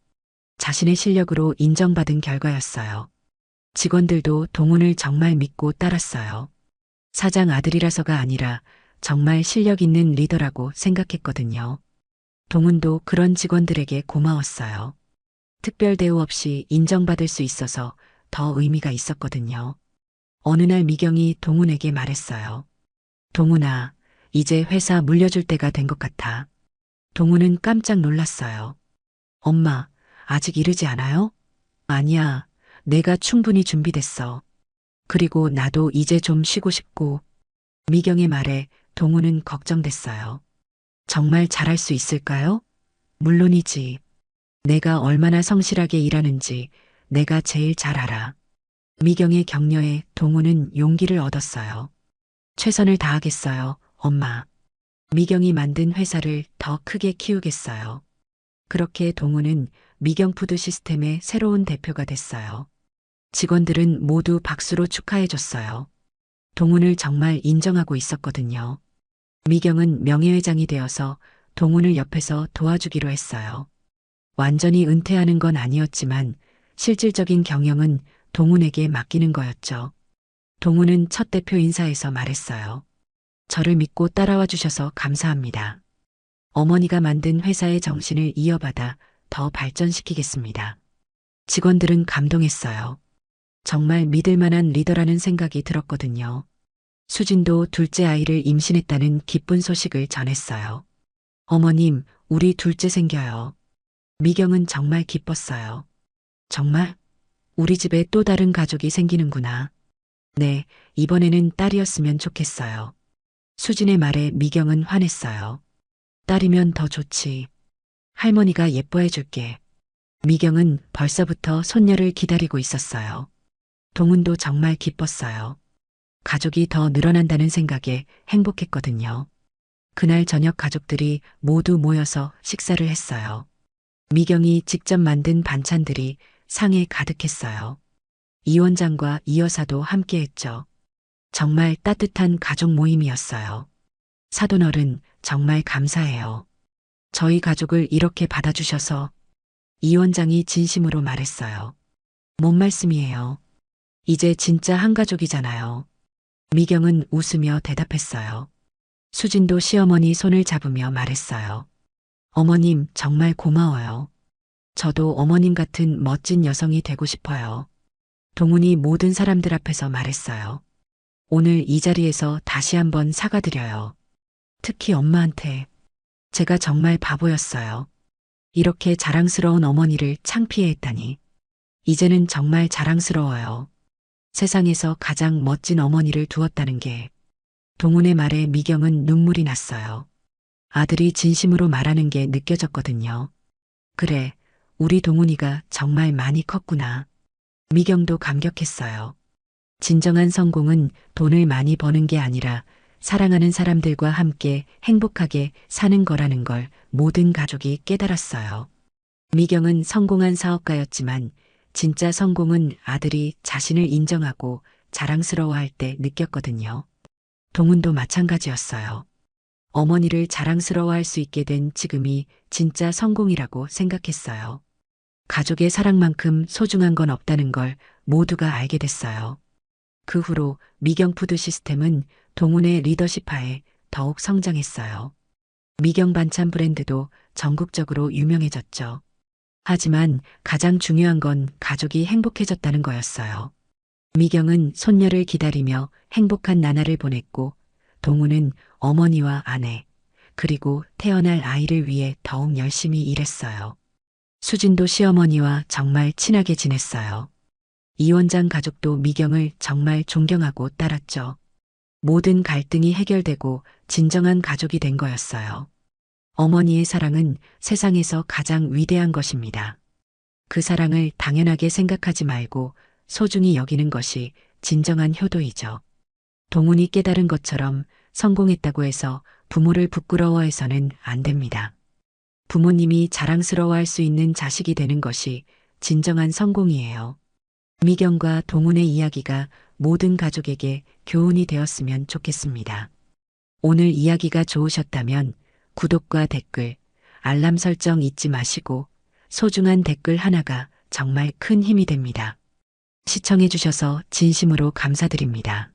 자신의 실력으로 인정받은 결과였어요. 직원들도 동훈을 정말 믿고 따랐어요. 사장 아들이라서가 아니라 정말 실력 있는 리더라고 생각했거든요. 동훈도 그런 직원들에게 고마웠어요. 특별 대우 없이 인정받을 수 있어서 더 의미가 있었거든요. 어느 날 미경이 동훈에게 말했어요. 동훈아, 이제 회사 물려줄 때가 된 것 같아. 동훈은 깜짝 놀랐어요. 엄마, 아직 이르지 않아요? 아니야, 내가 충분히 준비됐어. 그리고 나도 이제 좀 쉬고 싶고. 미경의 말에 동우는 걱정됐어요. 정말 잘할 수 있을까요? 물론이지. 내가 얼마나 성실하게 일하는지 내가 제일 잘 알아. 미경의 격려에 동우는 용기를 얻었어요. 최선을 다하겠어요, 엄마. 미경이 만든 회사를 더 크게 키우겠어요. 그렇게 동우는 미경푸드 시스템의 새로운 대표가 됐어요. 직원들은 모두 박수로 축하해줬어요. 동훈을 정말 인정하고 있었거든요. 미경은 명예회장이 되어서 동훈을 옆에서 도와주기로 했어요. 완전히 은퇴하는 건 아니었지만 실질적인 경영은 동훈에게 맡기는 거였죠. 동훈은 첫 대표 인사에서 말했어요. 저를 믿고 따라와 주셔서 감사합니다. 어머니가 만든 회사의 정신을 이어받아 더 발전시키겠습니다. 직원들은 감동했어요. 정말 믿을 만한 리더라는 생각이 들었거든요. 수진도 둘째 아이를 임신했다는 기쁜 소식을 전했어요. 어머님, 우리 둘째 생겨요. 미경은 정말 기뻤어요. 정말? 우리 집에 또 다른 가족이 생기는구나. 네, 이번에는 딸이었으면 좋겠어요. 수진의 말에 미경은 화냈어요. 딸이면 더 좋지. 할머니가 예뻐해 줄게. 미경은 벌써부터 손녀를 기다리고 있었어요. 동훈도 정말 기뻤어요. 가족이 더 늘어난다는 생각에 행복했거든요. 그날 저녁 가족들이 모두 모여서 식사를 했어요. 미경이 직접 만든 반찬들이 상에 가득했어요. 이 원장과 이 여사도 함께했죠. 정말 따뜻한 가족 모임이었어요. 사돈어른, 정말 감사해요. 저희 가족을 이렇게 받아주셔서. 이 원장이 진심으로 말했어요. 뭔 말씀이에요. 이제 진짜 한 가족이잖아요. 미경은 웃으며 대답했어요. 수진도 시어머니 손을 잡으며 말했어요. 어머님, 정말 고마워요. 저도 어머님 같은 멋진 여성이 되고 싶어요. 동훈이 모든 사람들 앞에서 말했어요. 오늘 이 자리에서 다시 한번 사과드려요. 특히 엄마한테. 제가 정말 바보였어요. 이렇게 자랑스러운 어머니를 창피해 했다니. 이제는 정말 자랑스러워요. 세상에서 가장 멋진 어머니를 두었다는 게. 동훈의 말에 미경은 눈물이 났어요. 아들이 진심으로 말하는 게 느껴졌거든요. 그래, 우리 동훈이가 정말 많이 컸구나. 미경도 감격했어요. 진정한 성공은 돈을 많이 버는 게 아니라 사랑하는 사람들과 함께 행복하게 사는 거라는 걸 모든 가족이 깨달았어요. 미경은 성공한 사업가였지만 진짜 성공은 아들이 자신을 인정하고 자랑스러워할 때 느꼈거든요. 동훈도 마찬가지였어요. 어머니를 자랑스러워할 수 있게 된 지금이 진짜 성공이라고 생각했어요. 가족의 사랑만큼 소중한 건 없다는 걸 모두가 알게 됐어요. 그 후로 미경푸드 시스템은 동훈의 리더십 하에 더욱 성장했어요. 미경 반찬 브랜드도 전국적으로 유명해졌죠. 하지만 가장 중요한 건 가족이 행복해졌다는 거였어요. 미경은 손녀를 기다리며 행복한 나날을 보냈고 동훈은 어머니와 아내 그리고 태어날 아이를 위해 더욱 열심히 일했어요. 수진도 시어머니와 정말 친하게 지냈어요. 이 원장 가족도 미경을 정말 존경하고 따랐죠. 모든 갈등이 해결되고 진정한 가족이 된 거였어요. 어머니의 사랑은 세상에서 가장 위대한 것입니다. 그 사랑을 당연하게 생각하지 말고 소중히 여기는 것이 진정한 효도이죠. 동훈이 깨달은 것처럼 성공했다고 해서 부모를 부끄러워해서는 안 됩니다. 부모님이 자랑스러워할 수 있는 자식이 되는 것이 진정한 성공이에요. 미경과 동훈의 이야기가 모든 가족에게 교훈이 되었으면 좋겠습니다. 오늘 이야기가 좋으셨다면 구독과 댓글, 알람 설정 잊지 마시고 소중한 댓글 하나가 정말 큰 힘이 됩니다. 시청해주셔서 진심으로 감사드립니다.